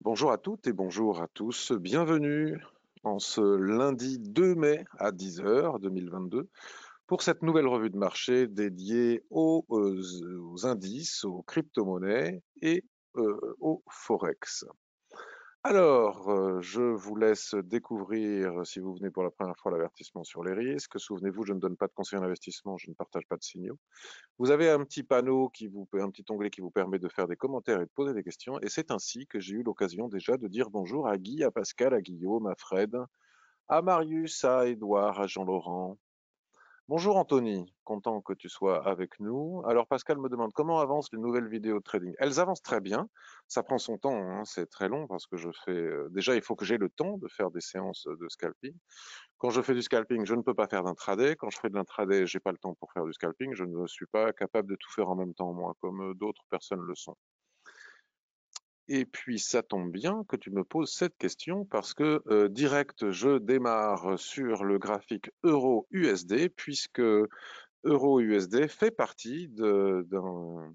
Bonjour à toutes et bonjour à tous. Bienvenue en ce lundi 2 mai à 10 h 2022 pour cette nouvelle revue de marché dédiée aux indices, aux crypto-monnaies et au forex. Alors, je vous laisse découvrir, si vous venez pour la première fois, l'avertissement sur les risques. Souvenez-vous, je ne donne pas de conseils en investissement, je ne partage pas de signaux. Vous avez un petit panneau un petit onglet qui vous permet de faire des commentaires et de poser des questions. Et c'est ainsi que j'ai eu l'occasion déjà de dire bonjour à Guy, à Pascal, à Guillaume, à Fred, à Marius, à Édouard, à Jean-Laurent. Bonjour Anthony, content que tu sois avec nous. Alors Pascal me demande comment avancent les nouvelles vidéos de trading. Elles avancent très bien, ça prend son temps, hein, c'est très long parce que je fais... déjà, il faut que j'ai le temps de faire des séances de scalping. Quand je fais du scalping, je ne peux pas faire d'intraday. Quand je fais de l'intraday, j'ai pas le temps pour faire du scalping. Je ne suis pas capable de tout faire en même temps, moi, comme d'autres personnes le sont. Et puis, ça tombe bien que tu me poses cette question parce que direct, je démarre sur le graphique euro-USD puisque euro-USD fait partie d'un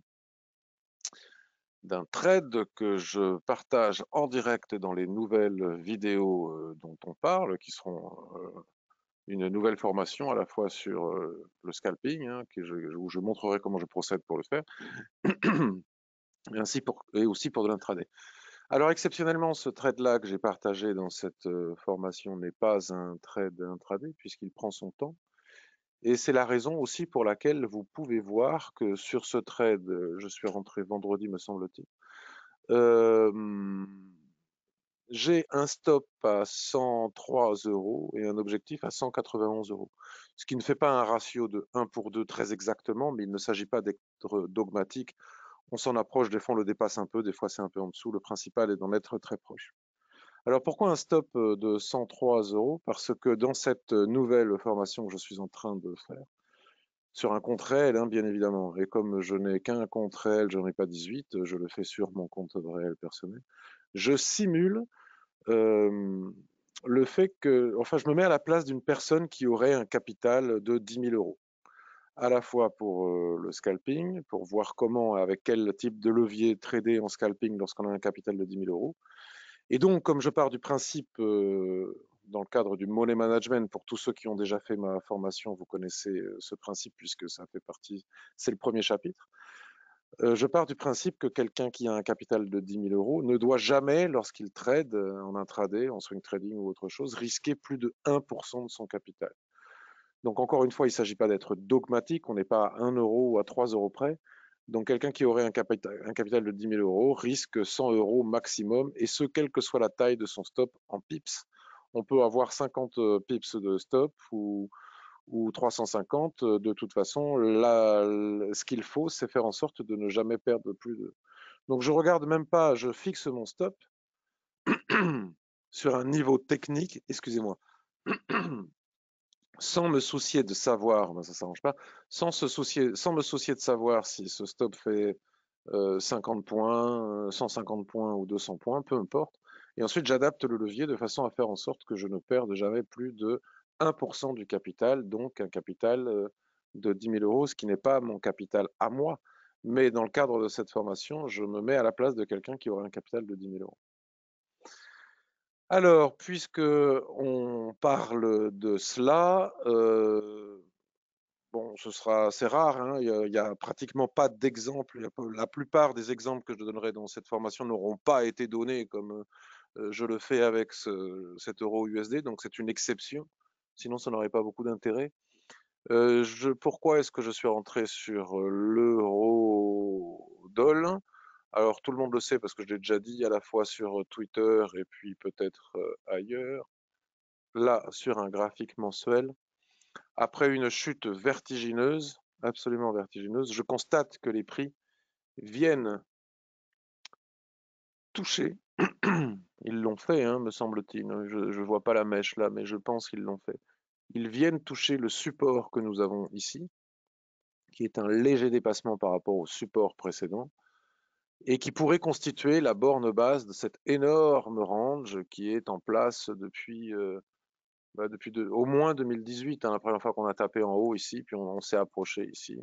trade que je partage en direct dans les nouvelles vidéos dont on parle, qui seront une nouvelle formation à la fois sur le scalping, hein, où je montrerai comment je procède pour le faire, et aussi pour de l'intraday. Alors exceptionnellement, ce trade-là que j'ai partagé dans cette formation n'est pas un trade intraday puisqu'il prend son temps. Et c'est la raison aussi pour laquelle vous pouvez voir que sur ce trade, je suis rentré vendredi me semble-t-il, euh, j'ai un stop à 103 € et un objectif à 191 €. Ce qui ne fait pas un ratio de 1 pour 2 très exactement, mais il ne s'agit pas d'être dogmatique. On s'en approche, des fois on le dépasse un peu, des fois c'est un peu en dessous. Le principal est d'en être très proche. Alors pourquoi un stop de 103 €? Parce que dans cette nouvelle formation que je suis en train de faire, sur un compte réel, hein, bien évidemment, et comme je n'ai qu'un compte réel, je n'en ai pas 18, je le fais sur mon compte réel personnel, je simule le fait que, enfin, je me mets à la place d'une personne qui aurait un capital de 10 000 €, à la fois pour le scalping, pour voir comment, avec quel type de levier trader en scalping lorsqu'on a un capital de 10 000 €. Et donc, comme je pars du principe, dans le cadre du money management, pour tous ceux qui ont déjà fait ma formation, vous connaissez ce principe puisque ça fait partie, c'est le premier chapitre. Je pars du principe que quelqu'un qui a un capital de 10 000 € ne doit jamais, lorsqu'il trade en intraday, en swing trading ou autre chose, risquer plus de 1% de son capital. Donc encore une fois, il ne s'agit pas d'être dogmatique, on n'est pas à 1 € ou à 3 € près. Donc quelqu'un qui aurait un capital de 10 000 € risque 100 € maximum, et ce, quelle que soit la taille de son stop en pips. On peut avoir 50 pips de stop ou 350, de toute façon, ce qu'il faut, c'est faire en sorte de ne jamais perdre plus de... Donc je regarde même pas, je fixe mon stop sur un niveau technique, excusez-moi, sans me soucier de savoir, ben ça s'arrange pas, sans me soucier de savoir si ce stop fait 50 points, 150 points ou 200 points, peu importe. Et ensuite, j'adapte le levier de façon à faire en sorte que je ne perde jamais plus de 1% du capital, donc un capital de 10 000 €, ce qui n'est pas mon capital à moi. Mais dans le cadre de cette formation, je me mets à la place de quelqu'un qui aurait un capital de 10 000 €. Alors, puisque on parle de cela, bon, c'est rare, hein, il y a pratiquement pas d'exemples. La plupart des exemples que je donnerai dans cette formation n'auront pas été donnés comme je le fais avec cet euro USD, donc c'est une exception. Sinon, ça n'aurait pas beaucoup d'intérêt. Pourquoi est-ce que je suis rentré sur l'euro doll? Alors, tout le monde le sait parce que je l'ai déjà dit à la fois sur Twitter et puis peut-être ailleurs. Là, sur un graphique mensuel, après une chute vertigineuse, absolument vertigineuse, je constate que les prix viennent toucher. Ils l'ont fait, hein, me semble-t-il. Je ne vois pas la mèche là, mais je pense qu'ils l'ont fait. Ils viennent toucher le support que nous avons ici, qui est un léger dépassement par rapport au support précédent, et qui pourrait constituer la borne basse de cet énorme range qui est en place depuis, au moins 2018, hein, la première fois qu'on a tapé en haut ici, puis on s'est approché ici.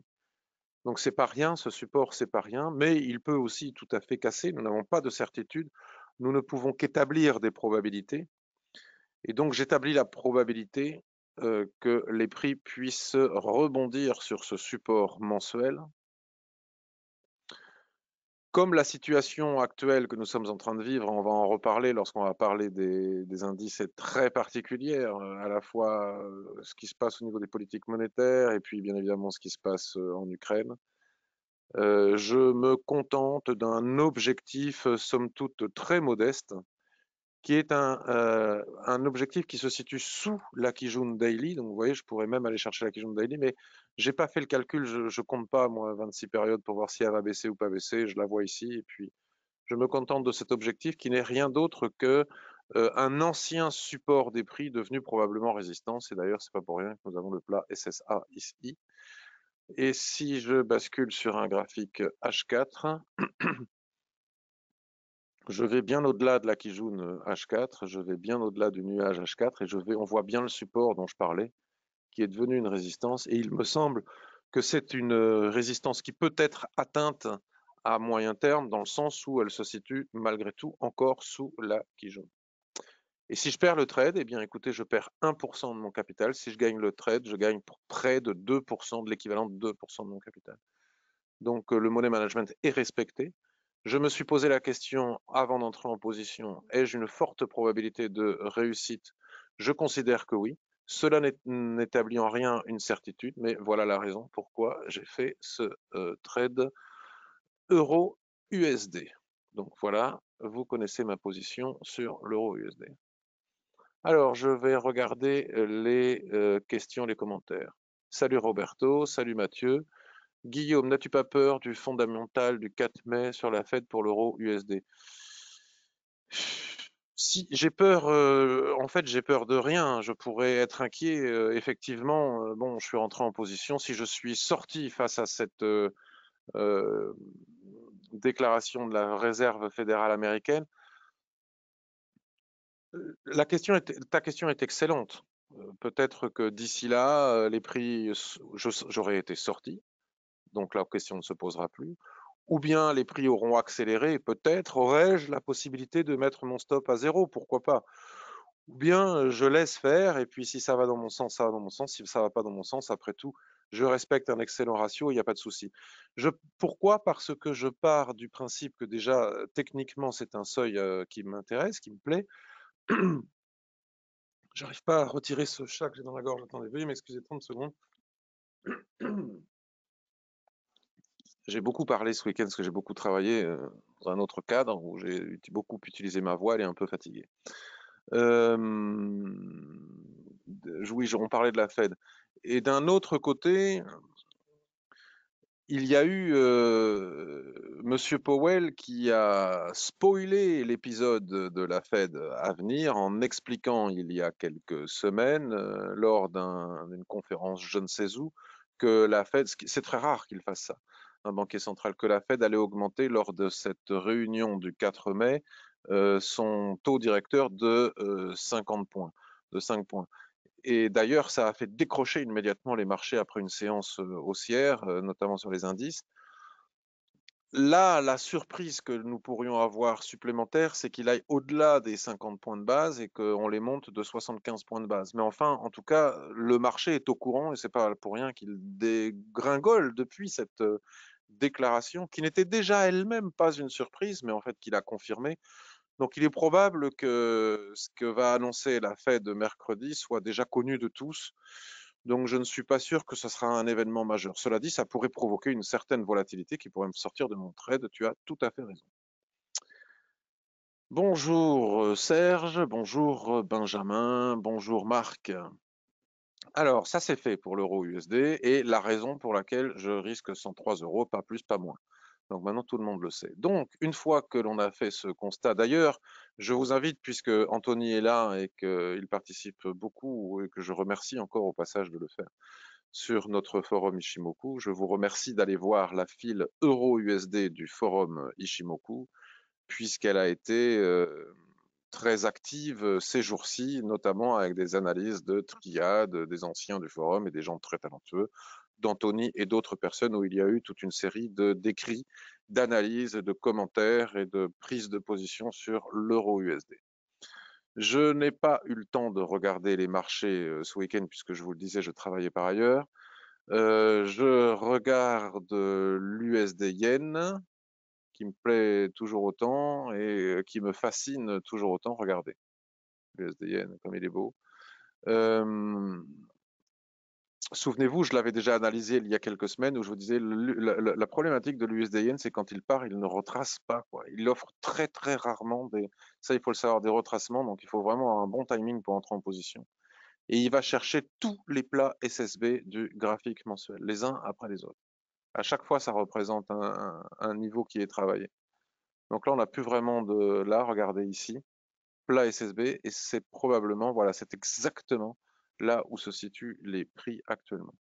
Donc c'est pas rien, ce support, c'est pas rien, mais il peut aussi tout à fait casser. Nous n'avons pas de certitude. nous ne pouvons qu'établir des probabilités. Et donc, j'établis la probabilité que les prix puissent rebondir sur ce support mensuel. Comme la situation actuelle que nous sommes en train de vivre, on va en reparler lorsqu'on va parler des indices, est très particulière, à la fois ce qui se passe au niveau des politiques monétaires et puis bien évidemment ce qui se passe en Ukraine. Je me contente d'un objectif, somme toute, très modeste, qui est un objectif qui se situe sous la Kijun Daily. Donc, vous voyez, je pourrais même aller chercher la Kijun Daily, mais j'ai pas fait le calcul. Je compte pas, moi, 26 périodes pour voir si elle va baisser ou pas baisser. Je la vois ici. Et puis, je me contente de cet objectif qui n'est rien d'autre que un ancien support des prix devenu probablement résistance. Et d'ailleurs, c'est pas pour rien que nous avons le plat SSA ici. Et si je bascule sur un graphique H4, je vais bien au-delà de la Kijun H4, je vais bien au-delà du nuage H4 et on voit bien le support dont je parlais, qui est devenu une résistance. Et il me semble que c'est une résistance qui peut être atteinte à moyen terme, dans le sens où elle se situe malgré tout encore sous la Kijun. Et si je perds le trade, eh bien écoutez, je perds 1% de mon capital. Si je gagne le trade, je gagne près de 2%, de l'équivalent de 2% de mon capital. Donc le money management est respecté. Je me suis posé la question avant d'entrer en position, ai-je une forte probabilité de réussite? Je considère que oui. Cela n'établit en rien une certitude, mais voilà la raison pourquoi j'ai fait ce trade euro-USD. Donc voilà, vous connaissez ma position sur l'euro-USD. Alors, je vais regarder les questions, les commentaires. Salut Roberto, salut Mathieu. Guillaume, n'as-tu pas peur du fondamental du 4 mai sur la Fed pour l'euro USD? Si j'ai peur, en fait, j'ai peur de rien. Je pourrais être inquiet. Effectivement, bon, je suis rentré en position. Si je suis sorti face à cette euh, déclaration de la Réserve fédérale américaine, ta question est excellente. Peut-être que d'ici là, les prix, j'aurais été sorti. Donc la question ne se posera plus. Ou bien les prix auront accéléré et peut-être aurais-je la possibilité de mettre mon stop à zéro, pourquoi pas. Ou bien je laisse faire et puis si ça va dans mon sens, ça va dans mon sens. Si ça va pas dans mon sens, après tout, je respecte un excellent ratio, il n'y a pas de souci. Pourquoi? Parce que je pars du principe que déjà, techniquement, c'est un seuil qui m'intéresse, qui me plaît. J'arrive pas à retirer ce chat que j'ai dans la gorge. Attendez, veuillez m'excuser 30 secondes. J'ai beaucoup parlé ce week-end parce que j'ai beaucoup travaillé dans un autre cadre où j'ai beaucoup utilisé ma voix, elle est un peu fatiguée. Euh, oui, on parlait de la Fed. Et d'un autre côté, il y a eu Monsieur Powell qui a spoilé l'épisode de la Fed à venir en expliquant il y a quelques semaines, lors d'une conférence je ne sais où, que la Fed, c'est très rare qu'il fasse ça, un banquier central, que la Fed allait augmenter lors de cette réunion du 4 mai son taux directeur de 50 points, de 5 points. Et d'ailleurs, ça a fait décrocher immédiatement les marchés après une séance haussière, notamment sur les indices. Là, la surprise que nous pourrions avoir supplémentaire, c'est qu'il aille au-delà des 50 points de base et qu'on les monte de 75 points de base. Mais enfin, en tout cas, le marché est au courant et c'est pas pour rien qu'il dégringole depuis cette déclaration, qui n'était déjà elle-même pas une surprise, mais en fait qu'il a confirmé. Donc il est probable que ce que va annoncer la Fed mercredi soit déjà connu de tous. Donc je ne suis pas sûr que ce sera un événement majeur. Cela dit, ça pourrait provoquer une certaine volatilité qui pourrait me sortir de mon trade. Tu as tout à fait raison. Bonjour Serge, bonjour Benjamin, bonjour Marc. Alors ça c'est fait pour l'euro USD et la raison pour laquelle je risque 103 euros, pas plus, pas moins. Donc maintenant, tout le monde le sait. Donc, une fois que l'on a fait ce constat, d'ailleurs, je vous invite, puisque Anthony est là et qu'il participe beaucoup et que je remercie encore au passage de le faire sur notre forum Ishimoku, je vous remercie d'aller voir la file Euro-USD du forum Ishimoku, puisqu'elle a été très active ces jours-ci, notamment avec des analyses de triades des anciens du forum et des gens très talentueux. d'Anthony et d'autres personnes où il y a eu toute une série d'écrits, d'analyses, de commentaires et de prises de position sur l'euro USD. Je n'ai pas eu le temps de regarder les marchés ce week-end puisque je vous le disais, je travaillais par ailleurs. Je regarde l'USD Yen qui me plaît toujours autant et qui me fascine toujours autant. Regardez, l'USD Yen, comme il est beau. Souvenez-vous, je l'avais déjà analysé il y a quelques semaines où je vous disais la problématique de l'USD Yen, c'est quand il part, il ne retrace pas, quoi. Il offre très très rarement ça il faut le savoir, des retracements, donc il faut vraiment avoir un bon timing pour entrer en position. Et il va chercher tous les plats SSB du graphique mensuel, les uns après les autres. À chaque fois, ça représente un niveau qui est travaillé. Donc là, on n'a plus vraiment de là, regardez ici, plat SSB, et c'est probablement, voilà, c'est exactement là où se situent les prix actuellement.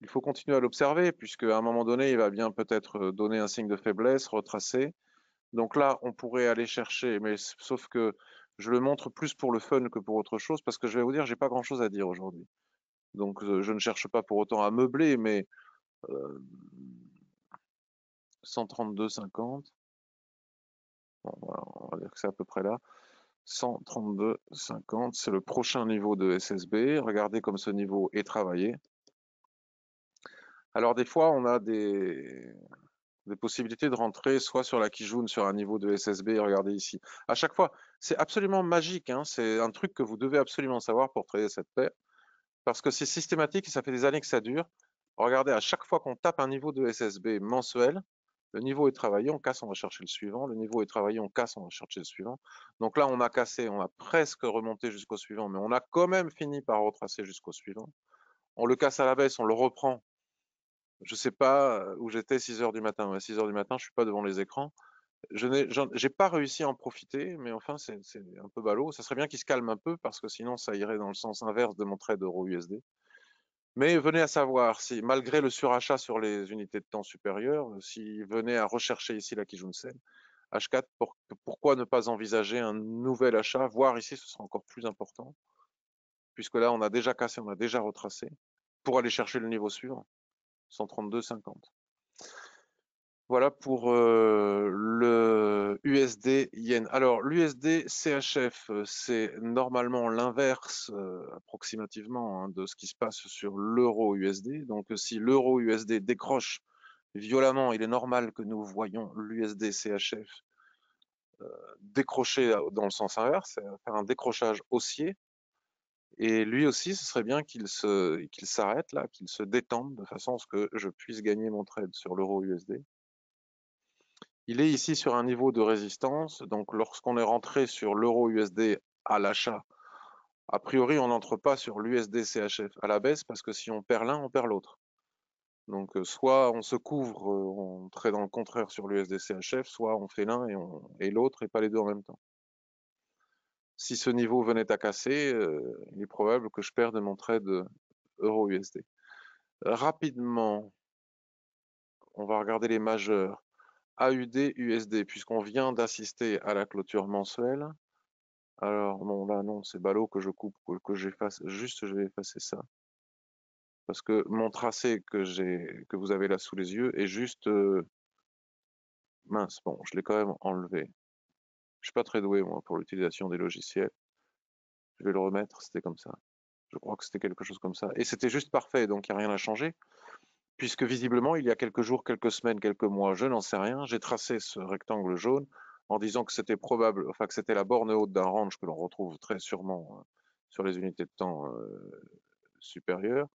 Il faut continuer à l'observer, puisque à un moment donné, il va bien peut-être donner un signe de faiblesse, retracer. Donc là, on pourrait aller chercher, mais sauf que je le montre plus pour le fun que pour autre chose, parce que je vais vous dire, j'ai pas grand-chose à dire aujourd'hui. Donc je ne cherche pas pour autant à meubler, mais 132,50. Bon, voilà, on va dire que c'est à peu près là. 132,50, c'est le prochain niveau de SSB. Regardez comme ce niveau est travaillé. Alors des fois, on a des possibilités de rentrer soit sur la Kijun, sur un niveau de SSB, regardez ici. À chaque fois, c'est absolument magique, hein. C'est un truc que vous devez absolument savoir pour trader cette paire, parce que c'est systématique et ça fait des années que ça dure. Regardez, à chaque fois qu'on tape un niveau de SSB mensuel, le niveau est travaillé, on casse, on va chercher le suivant. Le niveau est travaillé, on casse, on va chercher le suivant. Donc là, on a cassé, on a presque remonté jusqu'au suivant, mais on a quand même fini par retracer jusqu'au suivant. On le casse à la baisse, on le reprend. Je ne sais pas où j'étais 6 heures du matin. À 6 heures du matin, je suis pas devant les écrans. Je n'ai pas réussi à en profiter, mais enfin, c'est un peu ballot. Ça serait bien qu'il se calme un peu parce que sinon, ça irait dans le sens inverse de mon trade euro USD. Mais venez à savoir si, malgré le surachat sur les unités de temps supérieures, si venez à rechercher ici la Kijun-sen, H4, pourquoi ne pas envisager un nouvel achat, voire ici, ce sera encore plus important, puisque là, on a déjà cassé, on a déjà retracé, pour aller chercher le niveau suivant, 132,50. Voilà pour le USD Yen. Alors, l'USD CHF, c'est normalement l'inverse, approximativement, hein, de ce qui se passe sur l'euro USD. Donc, si l'euro USD décroche violemment, il est normal que nous voyions l'USD CHF décrocher dans le sens inverse, faire un décrochage haussier. Et lui aussi, ce serait bien qu'il s'arrête là, qu'il se détende de façon à ce que je puisse gagner mon trade sur l'euro USD. Il est ici sur un niveau de résistance, donc lorsqu'on est rentré sur l'euro USD à l'achat, a priori on n'entre pas sur l'USD CHF à la baisse parce que si on perd l'un, on perd l'autre. Donc soit on se couvre, on trade dans le contraire sur l'USD CHF, soit on fait l'un et l'autre et pas les deux en même temps. Si ce niveau venait à casser, il est probable que je perde mon trade euro USD. Rapidement, on va regarder les majeurs. AUD, USD, puisqu'on vient d'assister à la clôture mensuelle. Alors, non, là, non, c'est ballot que je coupe, que j'efface. Juste, je vais effacer ça. Parce que mon tracé que vous avez là sous les yeux est juste mince. Bon, je l'ai quand même enlevé. Je suis pas très doué, moi, pour l'utilisation des logiciels. Je vais le remettre, c'était comme ça. Je crois que c'était quelque chose comme ça. Et c'était juste parfait, donc il n'y a rien à changer. Puisque visiblement, il y a quelques jours, quelques semaines, quelques mois, je n'en sais rien, j'ai tracé ce rectangle jaune en disant que c'était probable, enfin que c'était la borne haute d'un range que l'on retrouve très sûrement sur les unités de temps supérieures,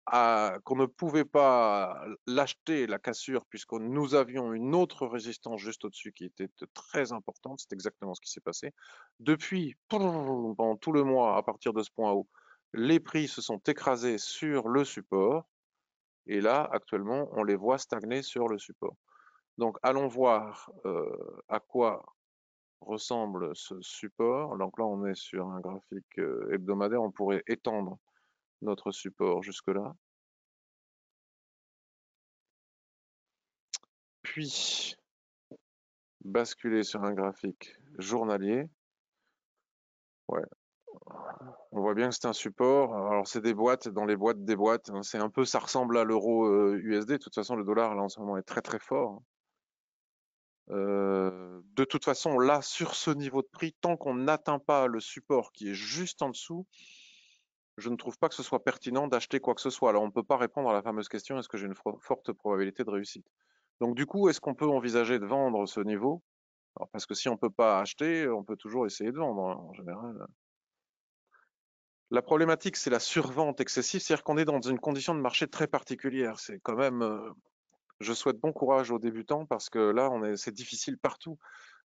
qu'on ne pouvait pas l'acheter, la cassure, puisque nous avions une autre résistance juste au-dessus qui était très importante. C'est exactement ce qui s'est passé. Depuis, pendant tout le mois, à partir de ce point haut, les prix se sont écrasés sur le support. Et là, actuellement, on les voit stagner sur le support. Donc, allons voir à quoi ressemble ce support. Donc là, on est sur un graphique hebdomadaire. On pourrait étendre notre support jusque-là. Puis, basculer sur un graphique journalier. Ouais, On voit bien que c'est un support. Alors, c'est des boîtes, dans les boîtes des boîtes, hein. C'est un peu, ça ressemble à l'euro USD. De toute façon, le dollar, là, en ce moment, est très, très fort. De toute façon, là, sur ce niveau de prix, tant qu'on n'atteint pas le support qui est juste en dessous, je ne trouve pas que ce soit pertinent d'acheter quoi que ce soit. Alors, on ne peut pas répondre à la fameuse question, est-ce que j'ai une forte probabilité de réussite? Donc, du coup, est-ce qu'on peut envisager de vendre ce niveau? Alors, parce que si on ne peut pas acheter, on peut toujours essayer de vendre, hein, en général. La problématique, c'est la survente excessive, c'est-à-dire qu'on est dans une condition de marché très particulière. C'est quand même, je souhaite bon courage aux débutants parce que là, c'est difficile partout,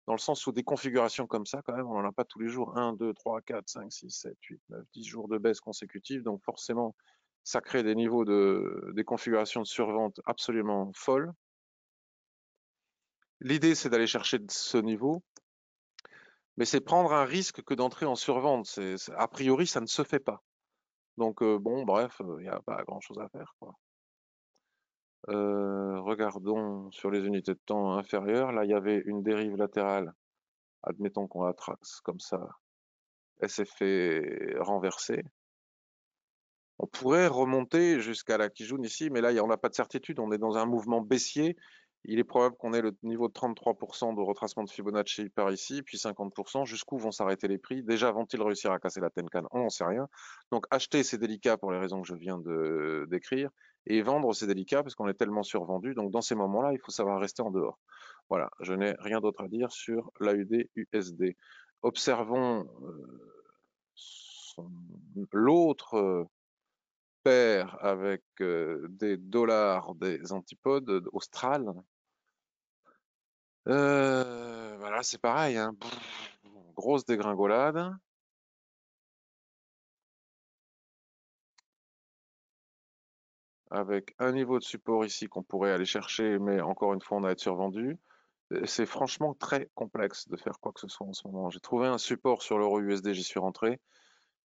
dans le sens où des configurations comme ça, quand même, on n'en a pas tous les jours. 1, 2, 3, 4, 5, 6, 7, 8, 9, 10 jours de baisse consécutive. Donc forcément, ça crée des niveaux des configurations de survente absolument folles. L'idée, c'est d'aller chercher ce niveau, mais c'est prendre un risque que d'entrer en survente. A priori, ça ne se fait pas. Donc bon, bref, il n'y a pas grand-chose à faire, quoi. Regardons sur les unités de temps inférieures. Là, il y avait une dérive latérale. Admettons qu'on la trace comme ça. Elle s'est fait renverser. On pourrait remonter jusqu'à la Kijun ici, mais là, on n'a pas de certitude. On est dans un mouvement baissier. Il est probable qu'on ait le niveau de 33% de retracement de Fibonacci par ici, puis 50%. Jusqu'où vont s'arrêter les prix? Déjà, vont-ils réussir à casser la Tenkan? On n'en sait rien. Donc, acheter, c'est délicat pour les raisons que je viens de décrire. Et vendre, c'est délicat parce qu'on est tellement survendu. Donc, dans ces moments-là, il faut savoir rester en dehors. Voilà, je n'ai rien d'autre à dire sur l'AUD-USD. Observons l'autre paire avec des dollars, des antipodes australes. Voilà, c'est pareil, hein. Grosse dégringolade. Avec un niveau de support ici qu'on pourrait aller chercher, mais encore une fois, on va être survendu. C'est franchement très complexe de faire quoi que ce soit en ce moment. J'ai trouvé un support sur l'euro USD, j'y suis rentré.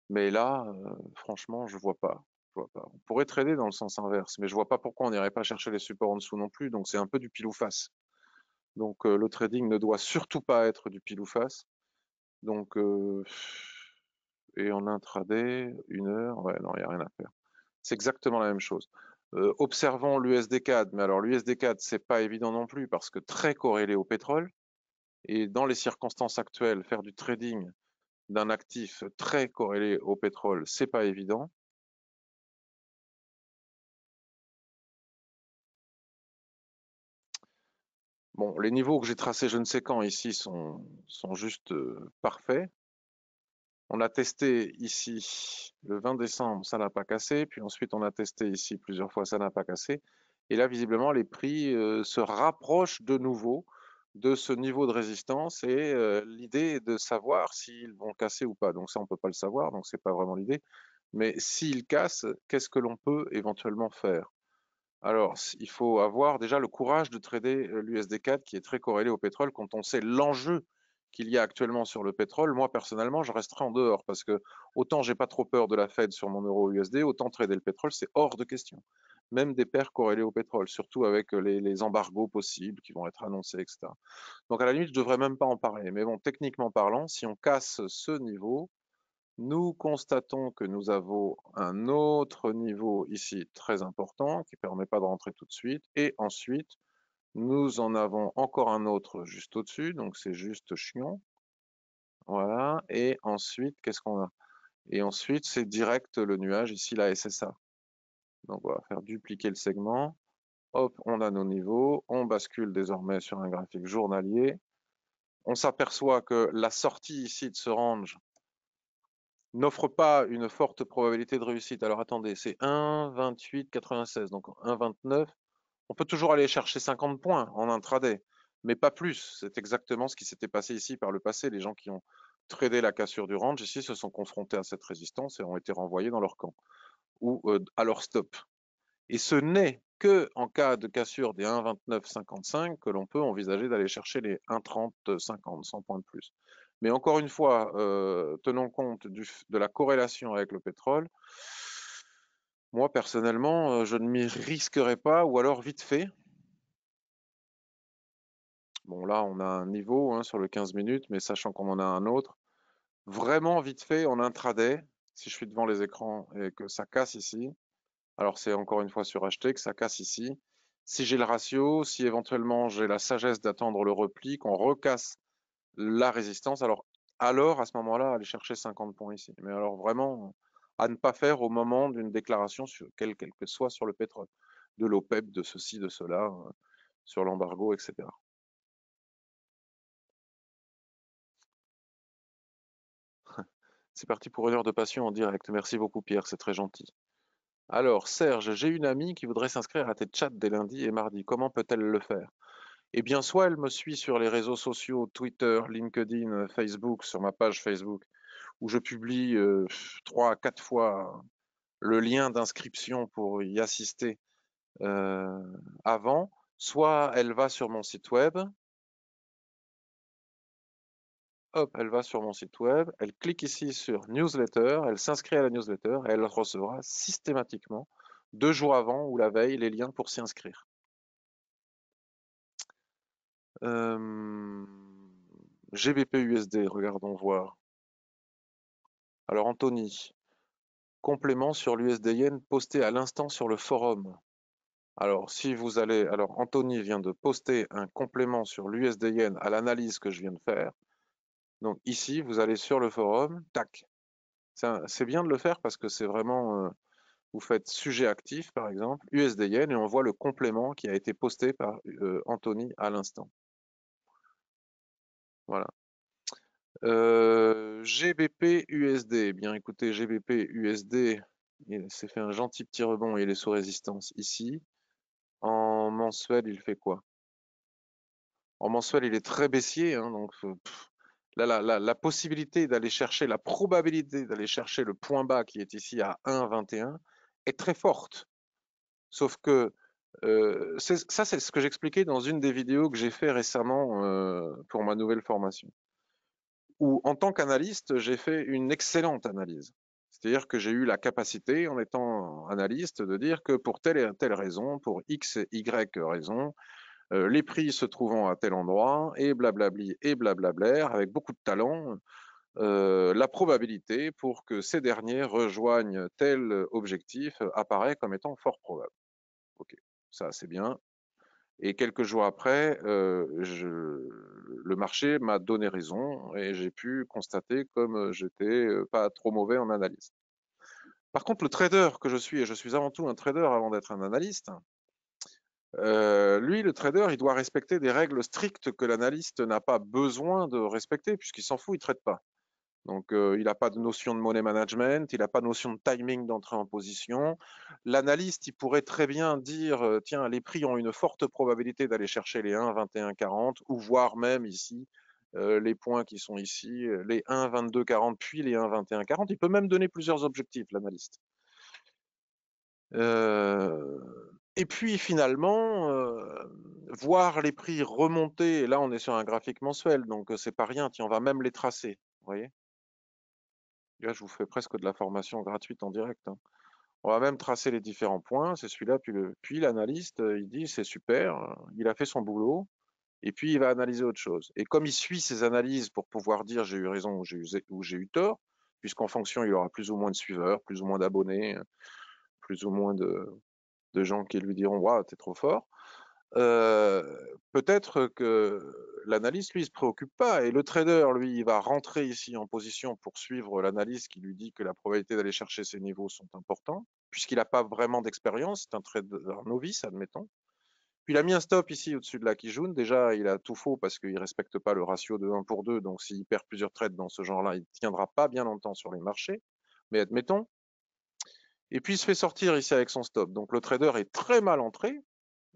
Mais là, franchement, je vois pas. Je vois pas. On pourrait trader dans le sens inverse, mais je vois pas pourquoi on n'irait pas chercher les supports en dessous non plus. Donc c'est un peu du pile ou face. Donc le trading ne doit surtout pas être du pile ou face. Donc et en intraday, 1 heure, ouais, non, il n'y a rien à faire. C'est exactement la même chose. Observons l'USD-CAD, mais alors l'USD-CAD, c'est pas évident non plus parce que très corrélé au pétrole. Et dans les circonstances actuelles, faire du trading d'un actif très corrélé au pétrole, c'est pas évident. Bon, les niveaux que j'ai tracés je ne sais quand ici sont juste parfaits. On a testé ici le 20 décembre, ça n'a pas cassé. Puis ensuite, on a testé ici plusieurs fois, ça n'a pas cassé. Et là, visiblement, les prix se rapprochent de nouveau de ce niveau de résistance. Et l'idée est de savoir s'ils vont casser ou pas. Donc ça, on ne peut pas le savoir, donc c'est pas vraiment l'idée. Mais s'ils cassent, qu'est-ce que l'on peut éventuellement faire? Alors, il faut avoir déjà le courage de trader l'USD4 qui est très corrélé au pétrole quand on sait l'enjeu qu'il y a actuellement sur le pétrole. Moi, personnellement, je resterai en dehors parce que autant j'ai pas trop peur de la Fed sur mon euro USD, autant trader le pétrole, c'est hors de question. Même des paires corrélées au pétrole, surtout avec les embargos possibles qui vont être annoncés, etc. Donc, à la limite, je devrais même pas en parler. Mais bon, techniquement parlant, si on casse ce niveau, nous constatons que nous avons un autre niveau ici très important qui ne permet pas de rentrer tout de suite. Et ensuite, nous en avons encore un autre juste au-dessus, donc c'est juste chiant. Voilà. Et ensuite, qu'est-ce qu'on a? Et ensuite, c'est direct le nuage, ici la SSA. Donc on va faire dupliquer le segment. Hop, on a nos niveaux. On bascule désormais sur un graphique journalier. On s'aperçoit que la sortie ici de ce range n'offre pas une forte probabilité de réussite. Alors attendez, c'est 1,2896, donc 1,29. On peut toujours aller chercher 50 points en intraday, mais pas plus. C'est exactement ce qui s'était passé ici par le passé. Les gens qui ont tradé la cassure du range ici se sont confrontés à cette résistance et ont été renvoyés dans leur camp ou à leur stop. Et ce n'est que en cas de cassure des 1,2955 que l'on peut envisager d'aller chercher les 1,3050, 100 points de plus. Mais encore une fois, tenons compte de la corrélation avec le pétrole. Moi, personnellement, je ne m'y risquerai pas, ou alors vite fait. Bon, là, on a un niveau hein, sur le 15 minutes, mais sachant qu'on en a un autre, Vraiment vite fait en intraday, si je suis devant les écrans et que ça casse ici, alors c'est encore une fois suracheté, que ça casse ici. Si j'ai le ratio, si éventuellement j'ai la sagesse d'attendre le repli, qu'on recasse la résistance, alors à ce moment-là, aller chercher 50 points ici. Mais alors vraiment, à ne pas faire au moment d'une déclaration, quelle que soit sur le pétrole, de l'OPEP, de ceci, de cela, sur l'embargo, etc. C'est parti pour 1 heure de passion en direct. Merci beaucoup Pierre, c'est très gentil. Alors Serge, j'ai une amie qui voudrait s'inscrire à tes chats dès lundi et mardi. Comment peut-elle le faire? Eh bien, soit elle me suit sur les réseaux sociaux, Twitter, LinkedIn, Facebook, sur ma page Facebook, où je publie 3 à 4 fois le lien d'inscription pour y assister euh, avant, soit elle va sur mon site web, hop, elle va sur mon site web, elle clique ici sur newsletter, elle s'inscrit à la newsletter et elle recevra systématiquement 2 jours avant ou la veille les liens pour s'y inscrire. Euh, GBP USD, regardons voir. Alors Anthony, complément sur l'USD Yen posté à l'instant sur le forum. Alors si vous allez, alors Anthony vient de poster un complément sur l'USD Yen à l'analyse que je viens de faire. Donc ici, vous allez sur le forum, tac. C'est bien de le faire parce que c'est vraiment, vous faites sujet actif par exemple, USD Yen et on voit le complément qui a été posté par Anthony à l'instant. Voilà. GBP USD. Bien écoutez, GBP USD, il s'est fait un gentil petit rebond et il est sous résistance ici. En mensuel, il fait quoi? En mensuel, il est très baissier, hein, donc là, la possibilité d'aller chercher, la probabilité d'aller chercher le point bas qui est ici à 1,21 est très forte. Sauf que ça, c'est ce que j'expliquais dans une des vidéos que j'ai fait récemment pour ma nouvelle formation. Où en tant qu'analyste, j'ai fait une excellente analyse. C'est-à-dire que j'ai eu la capacité, en étant analyste, de dire que pour telle et telle raison, pour X et Y raison, les prix se trouvant à tel endroit, et blablabli et blablablaire, avec beaucoup de talent, la probabilité pour que ces derniers rejoignent tel objectif apparaît comme étant fort probable. Ok, ça c'est bien. Et quelques jours après, le marché m'a donné raison et j'ai pu constater comme j'étais pas trop mauvais en analyse. Par contre, le trader que je suis, et je suis avant tout un trader avant d'être un analyste, lui, le trader, il doit respecter des règles strictes que l'analyste n'a pas besoin de respecter puisqu'il s'en fout, il ne traite pas. Donc, il n'a pas de notion de money management, il n'a pas de notion de timing d'entrée en position. L'analyste, il pourrait très bien dire, tiens, les prix ont une forte probabilité d'aller chercher les 1, 21, 40, ou voire même ici, les points qui sont ici, les 1, 22, 40, puis les 1, 21, 40. Il peut même donner plusieurs objectifs, l'analyste. Et puis finalement, voir les prix remonter, et là on est sur un graphique mensuel, donc c'est pas rien, tiens, on va même les tracer, vous voyez. Là, je vous fais presque de la formation gratuite en direct, hein. On va même tracer les différents points, c'est celui-là, puis l'analyste, il dit c'est super, il a fait son boulot, et puis il va analyser autre chose. Et comme il suit ses analyses pour pouvoir dire j'ai eu raison ou j'ai eu tort, puisqu'en fonction il aura plus ou moins de suiveurs, plus ou moins d'abonnés, plus ou moins de gens qui lui diront waouh, t'es trop fort. Peut-être que l'analyste, lui, il se préoccupe pas. Et le trader, lui, il va rentrer ici en position pour suivre l'analyse qui lui dit que la probabilité d'aller chercher ces niveaux sont importants, puisqu'il n'a pas vraiment d'expérience, c'est un trader novice, admettons. Puis il a mis un stop ici au-dessus de la Kijun. Déjà, il a tout faux parce qu'il ne respecte pas le ratio de 1 pour 2. Donc, s'il perd plusieurs trades dans ce genre-là, il ne tiendra pas bien longtemps sur les marchés. Mais admettons. Et puis, il se fait sortir ici avec son stop. Donc, le trader est très mal entré,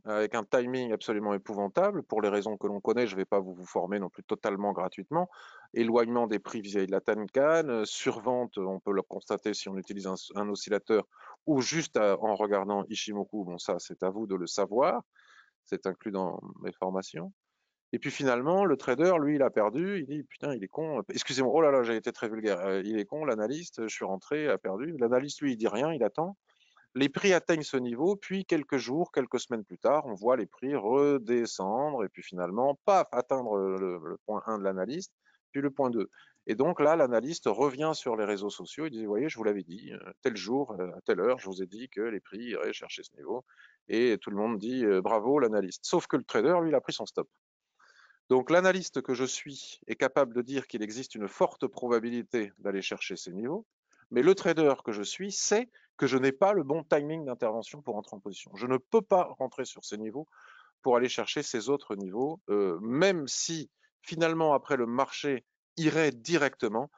avec un timing absolument épouvantable, pour les raisons que l'on connaît, je ne vais pas vous former non plus totalement gratuitement. Éloignement des prix vis-à-vis de la Tenkan, survente, on peut le constater si on utilise un oscillateur, ou juste en regardant Ishimoku, bon ça c'est à vous de le savoir, c'est inclus dans mes formations. Et puis finalement, le trader, lui, il a perdu, il dit putain, il est con, excusez-moi, oh là là, j'ai été très vulgaire, il est con, l'analyste, je suis rentré, il a perdu. L'analyste, lui, il dit rien, il attend. Les prix atteignent ce niveau, puis quelques jours, quelques semaines plus tard, on voit les prix redescendre et puis finalement, paf, atteindre le point 1 de l'analyste, puis le point 2. Et donc là, l'analyste revient sur les réseaux sociaux et dit, vous voyez, je vous l'avais dit, tel jour, à telle heure, je vous ai dit que les prix iraient chercher ce niveau. Et tout le monde dit, bravo l'analyste. Sauf que le trader, lui, il a pris son stop. Donc l'analyste que je suis est capable de dire qu'il existe une forte probabilité d'aller chercher ces niveaux, mais le trader que je suis sait que je n'ai pas le bon timing d'intervention pour entrer en position. Je ne peux pas rentrer sur ces niveaux pour aller chercher ces autres niveaux, même si finalement après le marché irait directement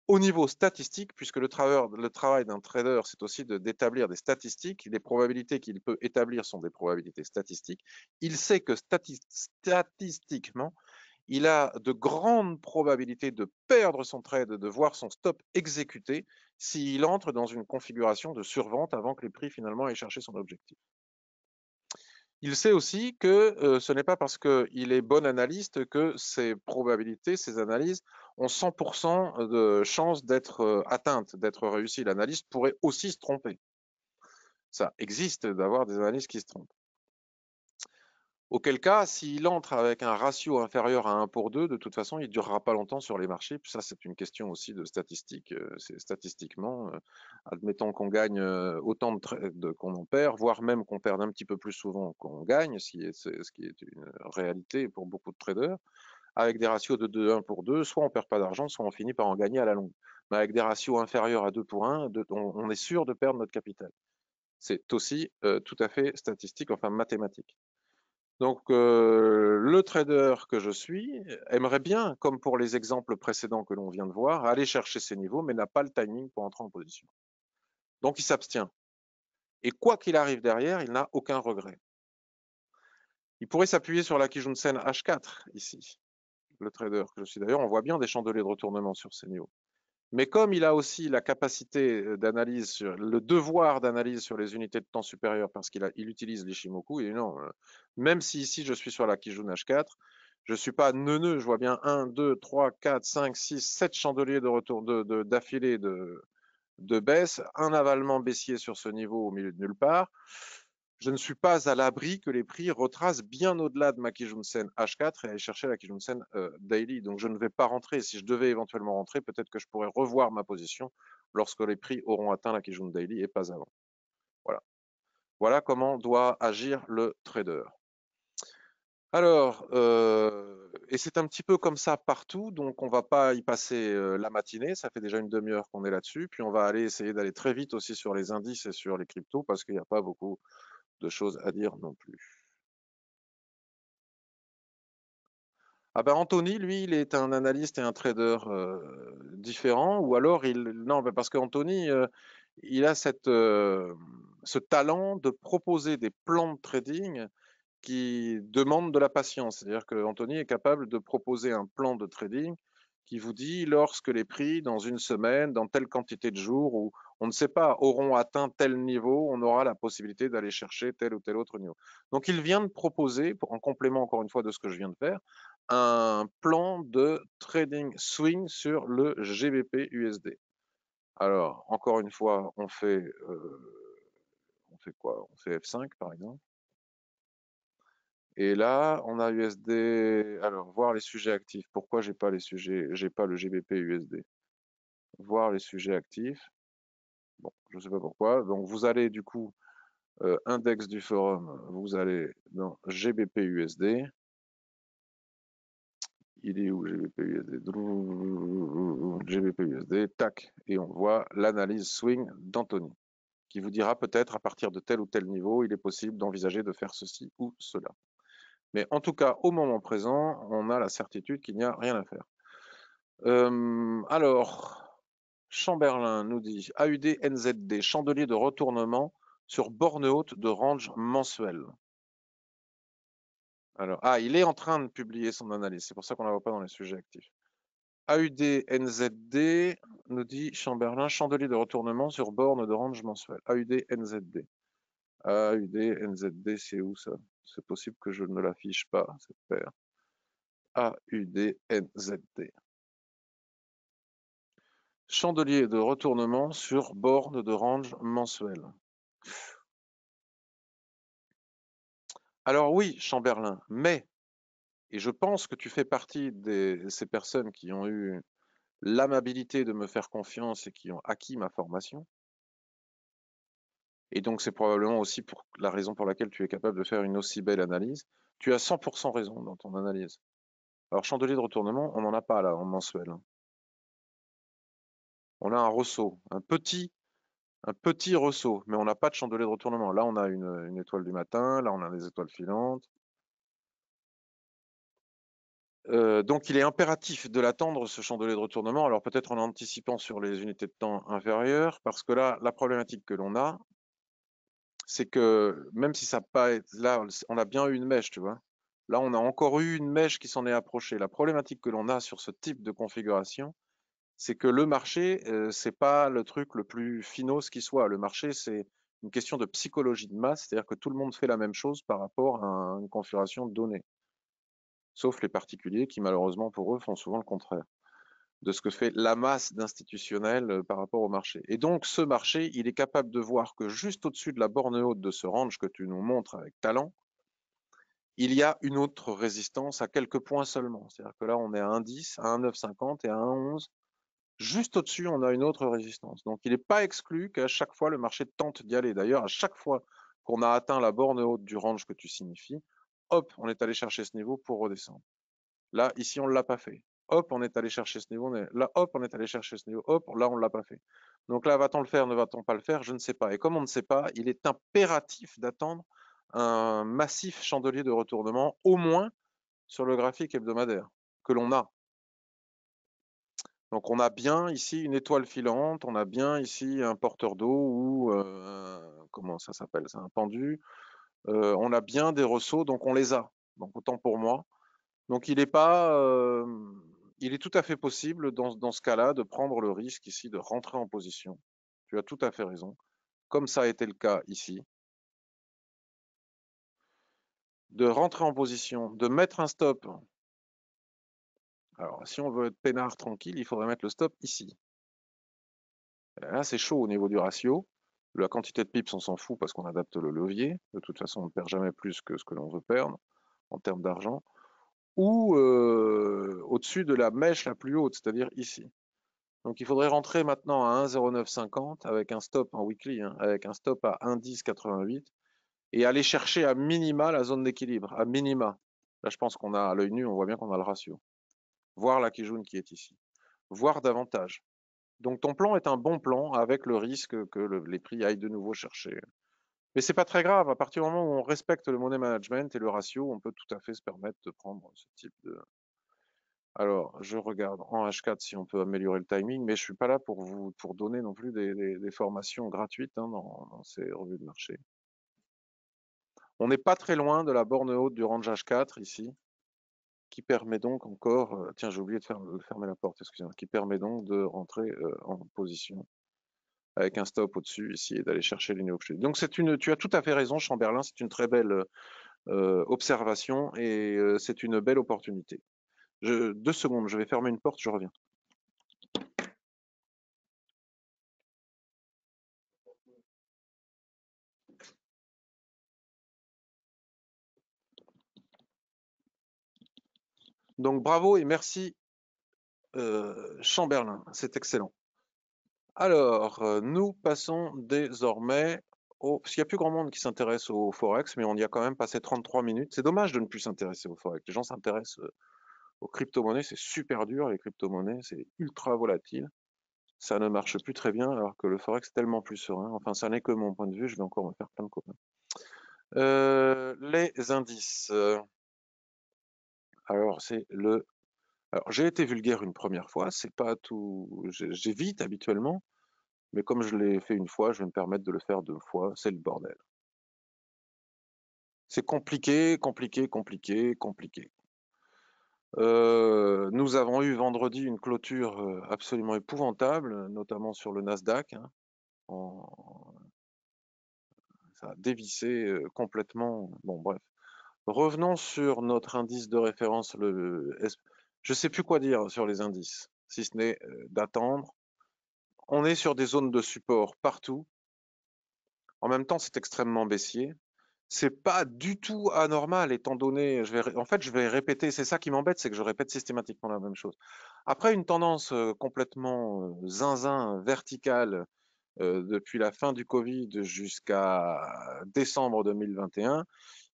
au niveau statistique, puisque le travail d'un trader, c'est aussi d'établir des statistiques. Les probabilités qu'il peut établir sont des probabilités statistiques. Il sait que statistiquement, il a de grandes probabilités de perdre son trade, de voir son stop exécuté s'il entre dans une configuration de survente avant que les prix finalement aient cherché son objectif. Il sait aussi que ce n'est pas parce qu'il est bon analyste que ses probabilités, ses analyses ont 100% de chances d'être atteintes, d'être réussies. L'analyste pourrait aussi se tromper. Ça existe d'avoir des analystes qui se trompent. Auquel cas, s'il entre avec un ratio inférieur à 1 pour 2, de toute façon, il ne durera pas longtemps sur les marchés. Puis ça, c'est une question aussi de statistique. C'est statistiquement, admettons qu'on gagne autant qu'on en perd, voire même qu'on perde un petit peu plus souvent qu'on gagne, ce qui est une réalité pour beaucoup de traders, avec des ratios de 1 pour 2, soit on ne perd pas d'argent, soit on finit par en gagner à la longue. Mais avec des ratios inférieurs à 2 pour 1, on est sûr de perdre notre capital. C'est aussi tout à fait statistique, enfin mathématique. Donc, le trader que je suis aimerait bien, comme pour les exemples précédents que l'on vient de voir, aller chercher ces niveaux, mais n'a pas le timing pour entrer en position. Donc, il s'abstient. Et quoi qu'il arrive derrière, il n'a aucun regret. Il pourrait s'appuyer sur la Kijun-sen H4 ici, le trader que je suis. D'ailleurs, on voit bien des chandeliers de retournement sur ces niveaux. Mais comme il a aussi la capacité d'analyse, le devoir d'analyse sur les unités de temps supérieures, parce qu'il utilise l'Ishimoku, il dit non, même si ici je suis sur la Kijun H4, je ne suis pas neuneux, je vois bien 1, 2, 3, 4, 5, 6, 7 chandeliers de retour d'affilée de baisse, un avalement baissier sur ce niveau au milieu de nulle part. Je ne suis pas à l'abri que les prix retracent bien au-delà de ma Kijun-sen H4 et aller chercher la Kijun-sen Daily. Donc je ne vais pas rentrer. Si je devais éventuellement rentrer, peut-être que je pourrais revoir ma position lorsque les prix auront atteint la Kijun Daily et pas avant. Voilà. Voilà comment doit agir le trader. Alors, et c'est un petit peu comme ça partout, donc on va pas y passer la matinée, ça fait déjà une demi-heure qu'on est là-dessus, puis on va aller essayer d'aller très vite aussi sur les indices et sur les cryptos parce qu'il n'y a pas beaucoup de choses à dire non plus. Ah ben Anthony, lui, il est un analyste et un trader différent, ou alors non, parce qu'Anthony, il a ce talent de proposer des plans de trading qui demandent de la patience. C'est-à-dire qu'Anthony est capable de proposer un plan de trading qui vous dit lorsque les prix, dans une semaine, dans telle quantité de jours, ou on ne sait pas, auront atteint tel niveau, on aura la possibilité d'aller chercher tel ou tel autre niveau. Donc il vient de proposer, en complément encore une fois de ce que je viens de faire, un plan de trading swing sur le GBP USD. Alors, encore une fois, on fait quoi? On fait F5 par exemple. Et là, on a USD. Alors, voir les sujets actifs. Pourquoi j'ai pas les sujets, j'ai pas le GBP USD? Voir les sujets actifs. Bon, je sais pas pourquoi. Donc, vous allez du coup, index du forum, vous allez dans GBP USD. Il est où GBP USD? GBP USD, tac. Et on voit l'analyse swing d'Anthony, qui vous dira peut-être à partir de tel ou tel niveau, il est possible d'envisager de faire ceci ou cela. Mais en tout cas, au moment présent, on a la certitude qu'il n'y a rien à faire. Alors, Chamberlain nous dit AUD NZD, chandelier de retournement sur borne haute de range mensuel. Alors, il est en train de publier son analyse, c'est pour ça qu'on ne la voit pas dans les sujets actifs. AUD NZD nous dit Chamberlain, chandelier de retournement sur borne de range mensuel. AUD NZD. AUD NZD, c'est où ça? C'est possible que je ne l'affiche pas, cette paire. AUD NZD. Chandelier de retournement sur borne de range mensuel. Alors oui, Chamberlain, mais Et je pense que tu fais partie de ces personnes qui ont eu l'amabilité de me faire confiance et qui ont acquis ma formation. Et donc, c'est probablement aussi pour la raison pour laquelle tu es capable de faire une aussi belle analyse. Tu as 100% raison dans ton analyse. Alors, chandelier de retournement, on n'en a pas là en mensuel, hein. On a un ressaut, un petit ressaut, mais on n'a pas de chandelier de retournement. Là, on a une étoile du matin, là, on a des étoiles filantes. Donc, il est impératif de l'attendre, ce chandelier de retournement. Alors, peut-être en anticipant sur les unités de temps inférieures, parce que là, la problématique que l'on a, c'est que même si ça n'a pas été, là, on a bien eu une mèche, tu vois. Là, on a encore eu une mèche qui s'en est approchée. La problématique que l'on a sur ce type de configuration, c'est que le marché, c'est pas le truc le plus finos qui soit. Le marché, c'est une question de psychologie de masse, c'est-à-dire que tout le monde fait la même chose par rapport à une configuration donnée. Sauf les particuliers qui, malheureusement pour eux, font souvent le contraire de ce que fait la masse d'institutionnels par rapport au marché. Et donc, ce marché, il est capable de voir que juste au-dessus de la borne haute de ce range que tu nous montres avec talent, il y a une autre résistance à quelques points seulement. C'est-à-dire que là, on est à 1,10, à 1,950 et à 1,11. Juste au-dessus, on a une autre résistance. Donc, il n'est pas exclu qu'à chaque fois, le marché tente d'y aller. D'ailleurs, à chaque fois qu'on a atteint la borne haute du range que tu signifies, hop, on est allé chercher ce niveau pour redescendre. Là, ici, on ne l'a pas fait. Hop, on est allé chercher ce niveau. Là, hop, on est allé chercher ce niveau. Hop, là, on ne l'a pas fait. Donc là, va-t-on le faire, ne va-t-on pas le faire? Je ne sais pas. Et comme on ne sait pas, il est impératif d'attendre un massif chandelier de retournement, au moins sur le graphique hebdomadaire que l'on a. Donc on a bien ici une étoile filante, on a bien ici un porteur d'eau ou comment ça s'appelle? C'est un pendu. On a bien des ressauts, donc on les a. Donc autant pour moi. Donc il est pas, il est tout à fait possible dans ce cas-là de prendre le risque ici de rentrer en position. Tu as tout à fait raison. Comme ça a été le cas ici, de rentrer en position, de mettre un stop. Alors si on veut être peinard tranquille, il faudrait mettre le stop ici. Là c'est chaud au niveau du ratio. La quantité de pips, on s'en fout parce qu'on adapte le levier. De toute façon, on ne perd jamais plus que ce que l'on veut perdre en termes d'argent. Ou au-dessus de la mèche la plus haute, c'est-à-dire ici. Donc il faudrait rentrer maintenant à 1,0950 avec un stop en weekly, hein, avec un stop à 1,1088 et aller chercher à minima la zone d'équilibre, à minima. Là, je pense qu'on a à l'œil nu, on voit bien qu'on a le ratio. Voir la Kijun qui est ici. Voir davantage. Donc ton plan est un bon plan avec le risque que les prix aillent de nouveau chercher. Mais c'est pas très grave, à partir du moment où on respecte le money management et le ratio, on peut tout à fait se permettre de prendre ce type de. Alors, je regarde en H4 si on peut améliorer le timing, mais je suis pas là pour vous pour donner non plus des formations gratuites hein, dans ces revues de marché. On n'est pas très loin de la borne haute du range H4 ici, qui permet donc encore, tiens j'ai oublié de fermer la porte, excusez-moi, qui permet donc de rentrer en position avec un stop au-dessus ici et d'aller chercher les néo. Donc tu as tout à fait raison, Chamberlain, c'est une très belle observation et c'est une belle opportunité. 2 secondes, je vais fermer une porte, je reviens. Donc bravo et merci Chamberlain, c'est excellent. Alors, nous passons désormais au. Parce qu'il n'y a plus grand monde qui s'intéresse au Forex, mais on y a quand même passé 33 minutes. C'est dommage de ne plus s'intéresser au Forex. Les gens s'intéressent aux crypto-monnaies, c'est super dur, les crypto-monnaies, c'est ultra volatile. Ça ne marche plus très bien, alors que le Forex est tellement plus serein. Enfin, ça n'est que mon point de vue, je vais encore me faire plein de copains. Les indices. Alors, c'est le. Alors, j'ai été vulgaire une première fois, c'est pas tout. J'évite habituellement. Mais comme je l'ai fait une fois, je vais me permettre de le faire 2 fois, c'est le bordel. C'est compliqué, compliqué, compliqué, compliqué. Nous avons eu vendredi une clôture absolument épouvantable, notamment sur le Nasdaq, hein. Ça a dévissé complètement. Bon, bref. Revenons sur notre indice de référence. Je ne sais plus quoi dire sur les indices, si ce n'est d'attendre. On est sur des zones de support partout. En même temps, c'est extrêmement baissier. C'est pas du tout anormal étant donné, en fait, je vais répéter, c'est ça qui m'embête, c'est que je répète systématiquement la même chose. Après une tendance complètement zinzin, verticale, depuis la fin du Covid jusqu'à décembre 2021,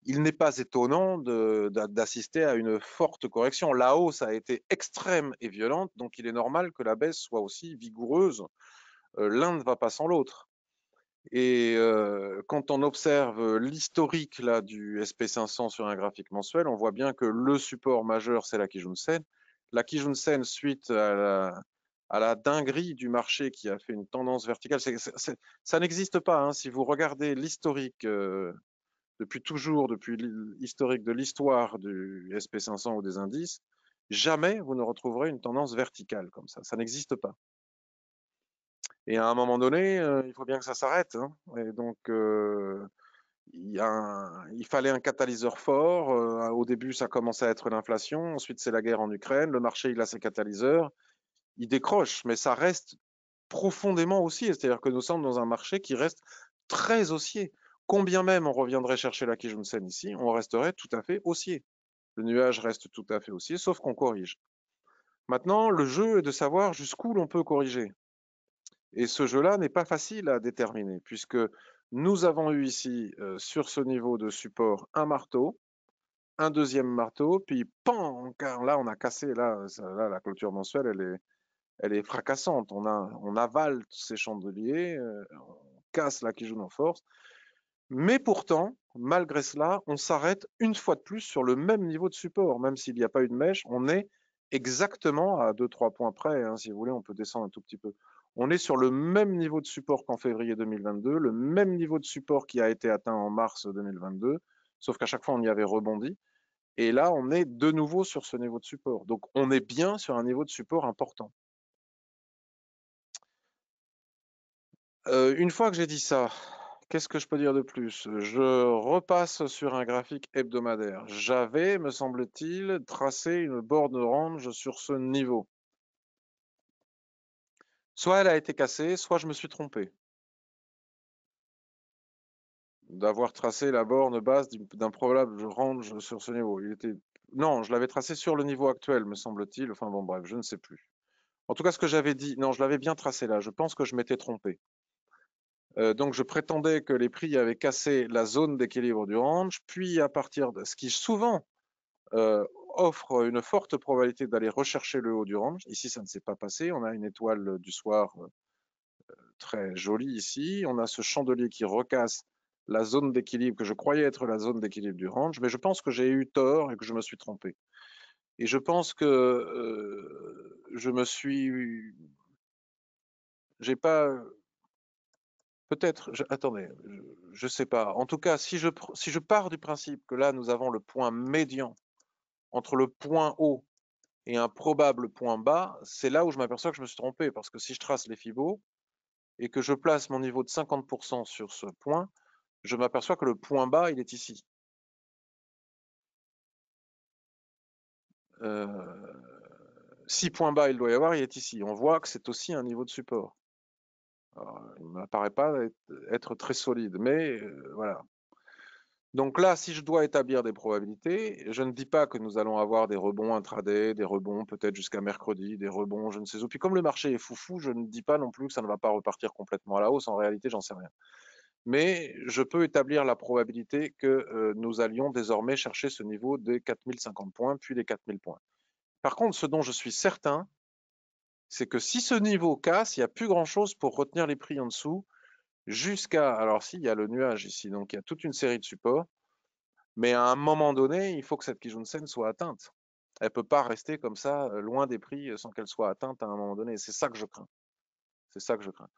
il n'est pas étonnant d'assister à une forte correction. La hausse a été extrême et violente, donc il est normal que la baisse soit aussi vigoureuse. L'un ne va pas sans l'autre. Et quand on observe l'historique là du SP500 sur un graphique mensuel, on voit bien que le support majeur, c'est la Kijun-sen. La Kijun-sen, suite à la dinguerie du marché qui a fait une tendance verticale, ça n'existe pas. Hein. Si vous regardez l'historique depuis toujours, depuis l'historique de l'histoire du SP500 ou des indices, jamais vous ne retrouverez une tendance verticale comme ça. Ça n'existe pas. Et à un moment donné, il faut bien que ça s'arrête. Hein. Et donc, il fallait un catalyseur fort. Au début, ça commençait à être l'inflation. Ensuite, c'est la guerre en Ukraine. Le marché, il a ses catalyseurs. Il décroche, mais ça reste profondément haussier. C'est-à-dire que nous sommes dans un marché qui reste très haussier. Combien même on reviendrait chercher la Kijun-sen ici, on resterait tout à fait haussier. Le nuage reste tout à fait haussier, sauf qu'on corrige. Maintenant, le jeu est de savoir jusqu'où l'on peut corriger. Et ce jeu-là n'est pas facile à déterminer, puisque nous avons eu ici, sur ce niveau de support, un marteau, un deuxième marteau, puis pan, là on a cassé, là la clôture mensuelle, elle est fracassante. On avale ces chandeliers, on casse la Kijun en force, mais pourtant, malgré cela, on s'arrête une fois de plus sur le même niveau de support, même s'il n'y a pas eu de mèche, on est exactement à 2-3 points près, hein, si vous voulez, on peut descendre un tout petit peu. On est sur le même niveau de support qu'en février 2022, le même niveau de support qui a été atteint en mars 2022, sauf qu'à chaque fois on y avait rebondi. Et là, on est de nouveau sur ce niveau de support. Donc on est bien sur un niveau de support important. Une fois que j'ai dit ça, qu'est-ce que je peux dire de plus? Je repasse sur un graphique hebdomadaire. J'avais, me semble-t-il, tracé une borne range sur ce niveau. Soit elle a été cassée, soit je me suis trompé d'avoir tracé la borne basse d'un probable range sur ce niveau. Non, je l'avais tracé sur le niveau actuel, me semble-t-il. Enfin bon, bref, je ne sais plus. En tout cas, ce que j'avais dit, non, je l'avais bien tracé là. Je pense que je m'étais trompé. Donc je prétendais que les prix avaient cassé la zone d'équilibre du range, puis à partir de ce qui souvent offre une forte probabilité d'aller rechercher le haut du range. Ici, ça ne s'est pas passé. On a une étoile du soir très jolie ici. On a ce chandelier qui recasse la zone d'équilibre que je croyais être la zone d'équilibre du range, mais je pense que j'ai eu tort et que je me suis trompé. Et je pense que je me suis, j'ai pas, peut-être, attendez, je sais pas. En tout cas, si je pars du principe que là, nous avons le point médian entre le point haut et un probable point bas, c'est là où je m'aperçois que je me suis trompé. Parce que si je trace les Fibos et que je place mon niveau de 50% sur ce point, je m'aperçois que le point bas, il est ici. 6 points bas, il doit y avoir, il est ici. On voit que c'est aussi un niveau de support. Alors, il ne m'apparaît pas être très solide, mais voilà. Donc là, si je dois établir des probabilités, je ne dis pas que nous allons avoir des rebonds intraday, des rebonds peut-être jusqu'à mercredi, des rebonds je ne sais où. Puis comme le marché est foufou, je ne dis pas non plus que ça ne va pas repartir complètement à la hausse. En réalité, j'en sais rien. Mais je peux établir la probabilité que nous allions désormais chercher ce niveau des 4050 points, puis les 4000 points. Par contre, ce dont je suis certain, c'est que si ce niveau casse, il n'y a plus grand-chose pour retenir les prix en dessous jusqu'à... Alors si, il y a le nuage ici, donc il y a toute une série de supports. Mais à un moment donné, il faut que cette Kijun-sen soit atteinte. Elle ne peut pas rester comme ça, loin des prix, sans qu'elle soit atteinte à un moment donné. C'est ça que je crains. C'est ça que je crains.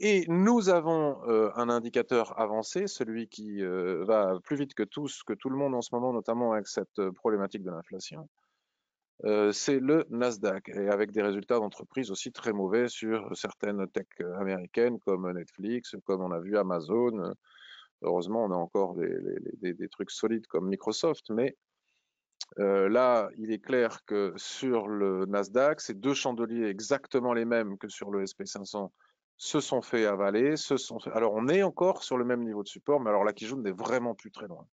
Et nous avons un indicateur avancé, celui qui va plus vite que tout le monde en ce moment, notamment avec cette problématique de l'inflation. C'est le Nasdaq, et avec des résultats d'entreprise aussi très mauvais sur certaines tech américaines comme Netflix, comme on a vu Amazon. Heureusement, on a encore des trucs solides comme Microsoft, mais là, il est clair que sur le Nasdaq, c'est deux chandeliers exactement les mêmes que sur le SP500 se sont fait avaler, Alors on est encore sur le même niveau de support, mais alors la Kijun n'est vraiment plus très loin.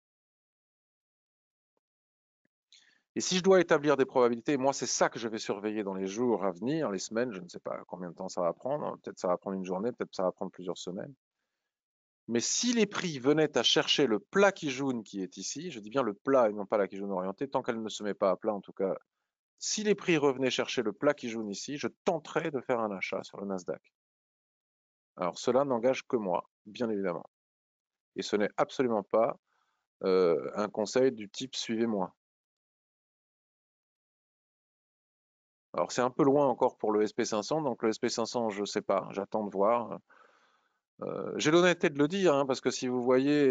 Et si je dois établir des probabilités, moi c'est ça que je vais surveiller dans les jours à venir, les semaines, je ne sais pas combien de temps ça va prendre, hein, peut-être ça va prendre une journée, peut-être ça va prendre plusieurs semaines. Mais si les prix venaient à chercher le plat Kijun qui est ici, je dis bien le plat et non pas la Kijun orientée, tant qu'elle ne se met pas à plat en tout cas, si les prix revenaient chercher le plat Kijun ici, je tenterais de faire un achat sur le Nasdaq. Alors cela n'engage que moi, bien évidemment. Et ce n'est absolument pas un conseil du type suivez-moi. Alors c'est un peu loin encore pour le SP500, donc le SP500 je ne sais pas, j'attends de voir. J'ai l'honnêteté de le dire, hein, parce que si vous voyez,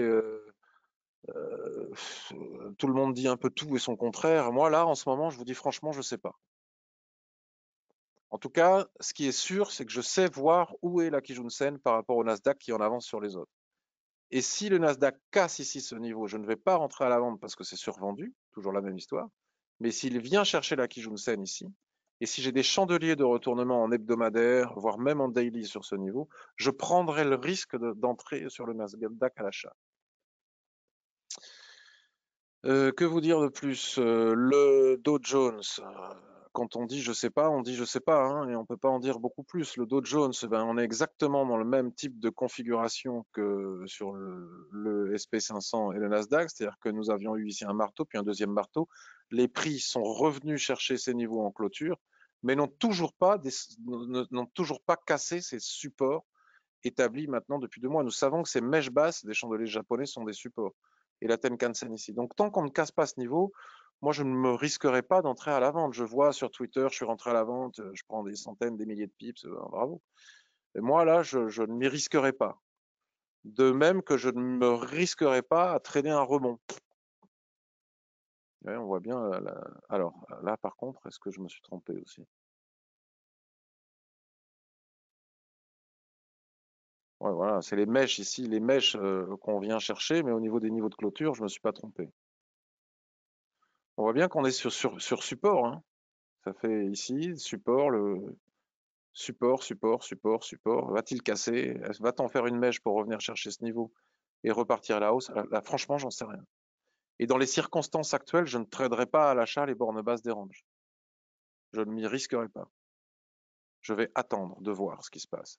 tout le monde dit un peu tout et son contraire. Moi là, en ce moment, je vous dis franchement, je ne sais pas. En tout cas, ce qui est sûr, c'est que je sais voir où est la Kijun-sen par rapport au Nasdaq qui en avance sur les autres. Et si le Nasdaq casse ici ce niveau, je ne vais pas rentrer à la vente parce que c'est survendu, toujours la même histoire. Mais s'il vient chercher la Kijun-sen ici, et si j'ai des chandeliers de retournement en hebdomadaire, voire même en daily sur ce niveau, je prendrai le risque d'entrer sur le Nasdaq à l'achat. Que vous dire de plus? Le Dow Jones, quand on dit je sais pas, on dit je sais pas, hein, et on peut pas en dire beaucoup plus. Le Dow Jones, ben, on est exactement dans le même type de configuration que sur le SP500 et le Nasdaq, c'est-à-dire que nous avions eu ici un marteau, puis un deuxième marteau. Les prix sont revenus chercher ces niveaux en clôture, mais n'ont toujours pas cassé ces supports établi maintenant depuis 2 mois. Nous savons que ces mèches basses des chandeliers japonais sont des supports. Et la Tenkan-sen ici. Donc tant qu'on ne casse pas ce niveau, moi je ne me risquerai pas d'entrer à la vente. Je vois sur Twitter, je suis rentré à la vente, je prends des centaines, des milliers de pips, bravo. Et moi là, je ne m'y risquerai pas. De même que je ne me risquerai pas à traîner un rebond. Ouais, on voit bien. Alors là, par contre, est-ce que je me suis trompé aussi? Ouais, voilà, c'est les mèches ici, les mèches qu'on vient chercher, mais au niveau des niveaux de clôture, je ne me suis pas trompé. On voit bien qu'on est sur support, hein. Ça fait ici, support, support. Va-t-il casser? Va-t-on faire une mèche pour revenir chercher ce niveau et repartir à la hausse? Là, franchement, j'en sais rien. Et dans les circonstances actuelles, je ne traderai pas à l'achat les bornes basses des ranges. Je ne m'y risquerai pas. Je vais attendre de voir ce qui se passe.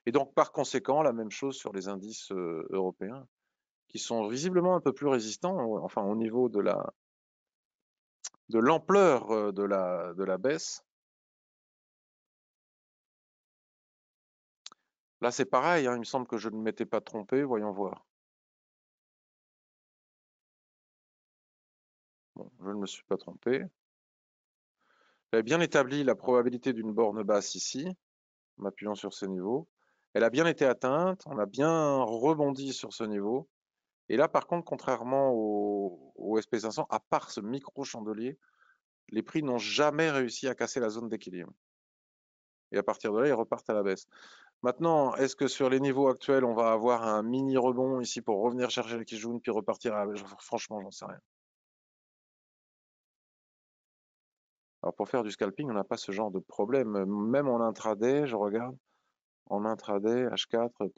Et donc, par conséquent, la même chose sur les indices européens, qui sont visiblement un peu plus résistants, enfin au niveau de l'ampleur de la baisse. Là, c'est pareil, hein, il me semble que je ne m'étais pas trompé, voyons voir. Bon, je ne me suis pas trompé. J'avais bien établi la probabilité d'une borne basse ici, en m'appuyant sur ces niveaux. Elle a bien été atteinte, on a bien rebondi sur ce niveau. Et là, par contre, contrairement au SP500, à part ce micro-chandelier, les prix n'ont jamais réussi à casser la zone d'équilibre. Et à partir de là, ils repartent à la baisse. Maintenant, est-ce que sur les niveaux actuels, on va avoir un mini rebond ici pour revenir chercher le Kijun puis repartir à la baisse? Franchement, j'en sais rien. Alors pour faire du scalping, on n'a pas ce genre de problème. Même en intraday, je regarde, en intraday, H4,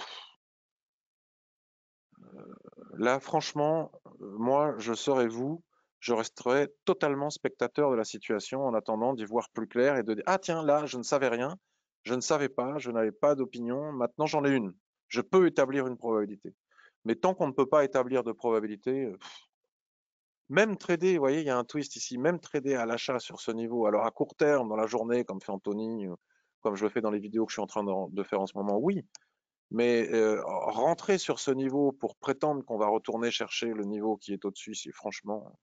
là franchement, moi je serais vous, je resterais totalement spectateur de la situation en attendant d'y voir plus clair et de dire ah tiens là je ne savais rien, je ne savais pas, je n'avais pas d'opinion, maintenant j'en ai une. Je peux établir une probabilité. Mais tant qu'on ne peut pas établir de probabilité, même trader, vous voyez, il y a un twist ici, même trader à l'achat sur ce niveau, alors à court terme, dans la journée, comme fait Anthony, comme je le fais dans les vidéos que je suis en train de faire en ce moment, oui, mais rentrer sur ce niveau pour prétendre qu'on va retourner chercher le niveau qui est au-dessus, c'est franchement,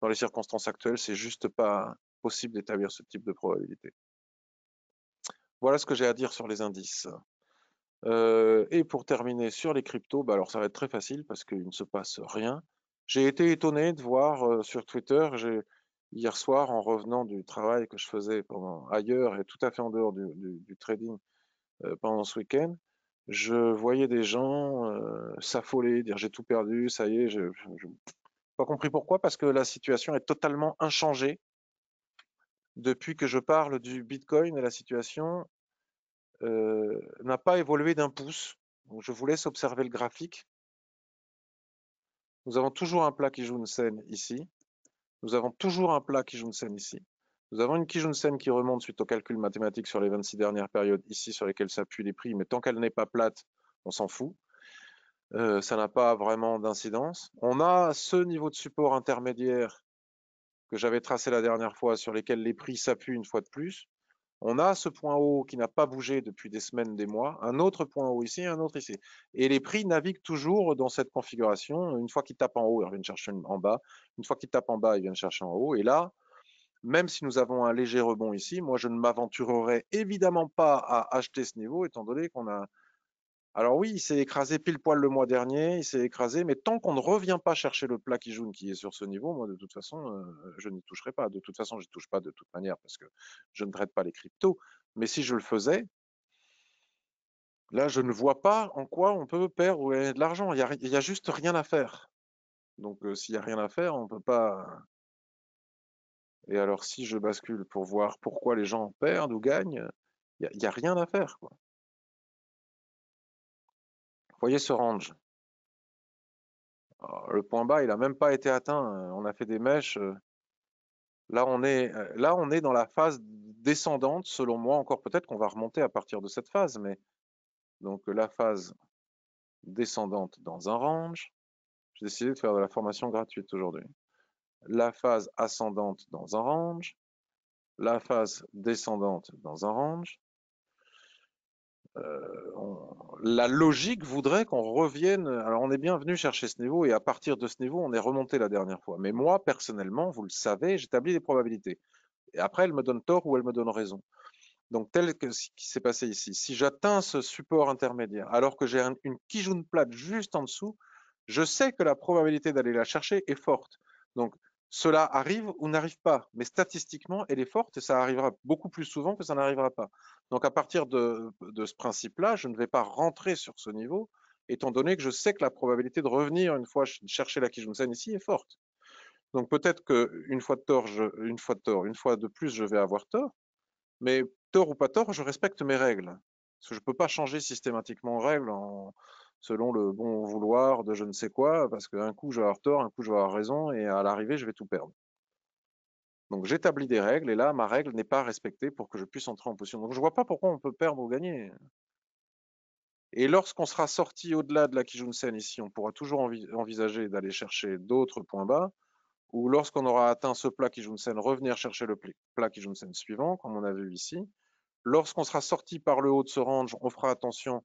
dans les circonstances actuelles, c'est juste pas possible d'établir ce type de probabilité. Voilà ce que j'ai à dire sur les indices. Et pour terminer sur les cryptos, bah alors ça va être très facile parce qu'il ne se passe rien. J'ai été étonné de voir sur Twitter, hier soir en revenant du travail que je faisais ailleurs et tout à fait en dehors du trading pendant ce week-end, je voyais des gens s'affoler, dire j'ai tout perdu, ça y est, je n'ai pas compris pourquoi, parce que la situation est totalement inchangée depuis que je parle du Bitcoin et la situation n'a pas évolué d'un pouce. Donc, je vous laisse observer le graphique. Nous avons toujours un plat Kijun-sen ici. Nous avons toujours un plat Kijun-sen ici. Nous avons une Kijun-sen qui remonte suite au calcul mathématique sur les 26 dernières périodes ici sur lesquelles s'appuient les prix, mais tant qu'elle n'est pas plate, on s'en fout. Ça n'a pas vraiment d'incidence. On a ce niveau de support intermédiaire que j'avais tracé la dernière fois sur lesquels les prix s'appuient une fois de plus. On a ce point haut qui n'a pas bougé depuis des semaines, des mois, un autre point haut ici, un autre ici. Et les prix naviguent toujours dans cette configuration. Une fois qu'ils tapent en haut, ils reviennent chercher en bas. Une fois qu'ils tapent en bas, ils viennent chercher en haut. Et là, même si nous avons un léger rebond ici, moi je ne m'aventurerai évidemment pas à acheter ce niveau, étant donné qu'on a... Alors oui, il s'est écrasé pile poil le mois dernier, il s'est écrasé, mais tant qu'on ne revient pas chercher le plat Kijun qui est sur ce niveau, moi de toute façon, je n'y toucherai pas. De toute façon, je n'y touche pas de toute manière parce que je ne traite pas les cryptos. Mais si je le faisais, là, je ne vois pas en quoi on peut perdre de l'argent. Il y a juste rien à faire. Donc, s'il n'y a rien à faire, on ne peut pas. Et alors, si je bascule pour voir pourquoi les gens perdent ou gagnent, il y a rien à faire, quoi. Vous voyez ce range? Alors, le point bas, il n'a même pas été atteint. On a fait des mèches. Là, on est dans la phase descendante, selon moi. Encore peut-être qu'on va remonter à partir de cette phase, mais donc la phase descendante dans un range. J'ai décidé de faire de la formation gratuite aujourd'hui. La phase ascendante dans un range, la phase descendante dans un range. La logique voudrait qu'on revienne. Alors, on est bien venu chercher ce niveau et à partir de ce niveau, on est remonté la dernière fois. Mais moi, personnellement, vous le savez, j'établis des probabilités. Et après, elle me donne tort ou elle me donne raison. Donc, tel que ce qui s'est passé ici, si j'atteins ce support intermédiaire, alors que j'ai une Kijun plate juste en dessous, je sais que la probabilité d'aller la chercher est forte. Donc, cela arrive ou n'arrive pas, mais statistiquement, elle est forte et ça arrivera beaucoup plus souvent que ça n'arrivera pas. Donc, à partir de ce principe-là, je ne vais pas rentrer sur ce niveau, étant donné que je sais que la probabilité de revenir une fois chercher la Kijun-sen ici est forte. Donc, peut-être qu'une fois de tort, une fois de plus, je vais avoir tort, mais tort ou pas tort, je respecte mes règles. Parce que je ne peux pas changer systématiquement règles selon le bon vouloir de je ne sais quoi, parce qu'un coup je vais avoir tort, un coup je vais avoir raison, et à l'arrivée je vais tout perdre. Donc j'établis des règles, et là ma règle n'est pas respectée pour que je puisse entrer en position. Donc je ne vois pas pourquoi on peut perdre ou gagner. Et lorsqu'on sera sorti au-delà de la Kijun-sen ici, on pourra toujours envisager d'aller chercher d'autres points bas, ou lorsqu'on aura atteint ce plat Kijun-sen, revenir chercher le plat Kijun-sen suivant, comme on a vu ici. Lorsqu'on sera sorti par le haut de ce range, on fera attention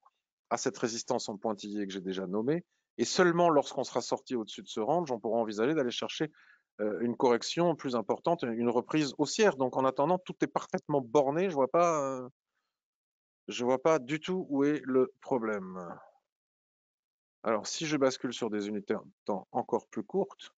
à cette résistance en pointillé que j'ai déjà nommée. Et seulement lorsqu'on sera sorti au-dessus de ce range, on pourra envisager d'aller chercher une correction plus importante, une reprise haussière. Donc en attendant, tout est parfaitement borné. Je vois pas du tout où est le problème. Alors si je bascule sur des unités de temps encore plus courtes,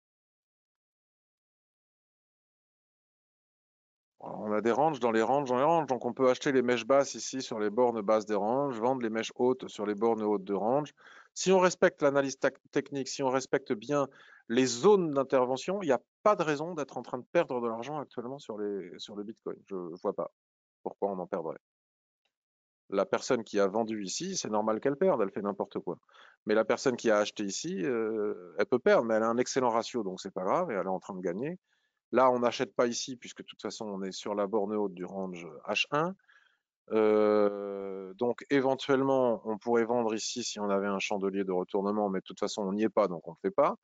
on a des ranges dans les ranges dans les ranges, donc on peut acheter les mèches basses ici sur les bornes basses des ranges, vendre les mèches hautes sur les bornes hautes de range. Si on respecte l'analyse technique, si on respecte bien les zones d'intervention, il n'y a pas de raison d'être en train de perdre de l'argent actuellement sur le Bitcoin. Je ne vois pas pourquoi on en perdrait. La personne qui a vendu ici, c'est normal qu'elle perde, elle fait n'importe quoi. Mais la personne qui a acheté ici, elle peut perdre, mais elle a un excellent ratio, donc c'est pas grave, et elle est en train de gagner. Là, on n'achète pas ici, puisque de toute façon, on est sur la borne haute du range H1. Donc, éventuellement, on pourrait vendre ici si on avait un chandelier de retournement, mais de toute façon, on n'y est pas, donc on ne le fait pas.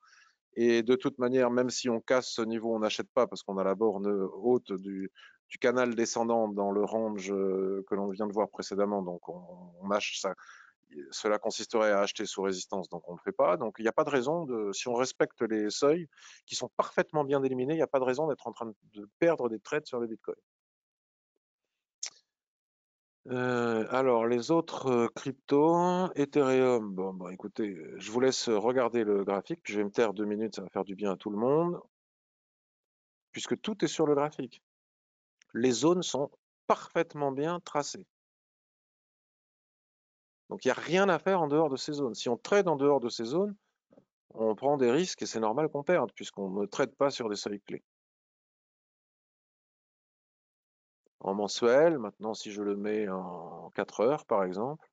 Et de toute manière, même si on casse ce niveau, on n'achète pas parce qu'on a la borne haute du canal descendant dans le range que l'on vient de voir précédemment. Donc, on achète ça. Cela consisterait à acheter sous résistance, donc on ne le fait pas. Donc il n'y a pas de raison, si on respecte les seuils qui sont parfaitement bien déliminés, il n'y a pas de raison d'être en train de perdre des trades sur le Bitcoin. Alors les autres cryptos, Ethereum, bon, écoutez, je vous laisse regarder le graphique, puis je vais me taire 2 minutes, ça va faire du bien à tout le monde, puisque tout est sur le graphique. Les zones sont parfaitement bien tracées. Donc il n'y a rien à faire en dehors de ces zones. Si on trade en dehors de ces zones, on prend des risques et c'est normal qu'on perde, puisqu'on ne traite pas sur des seuils clés. en mensuel. Maintenant, si je le mets en 4 heures, par exemple,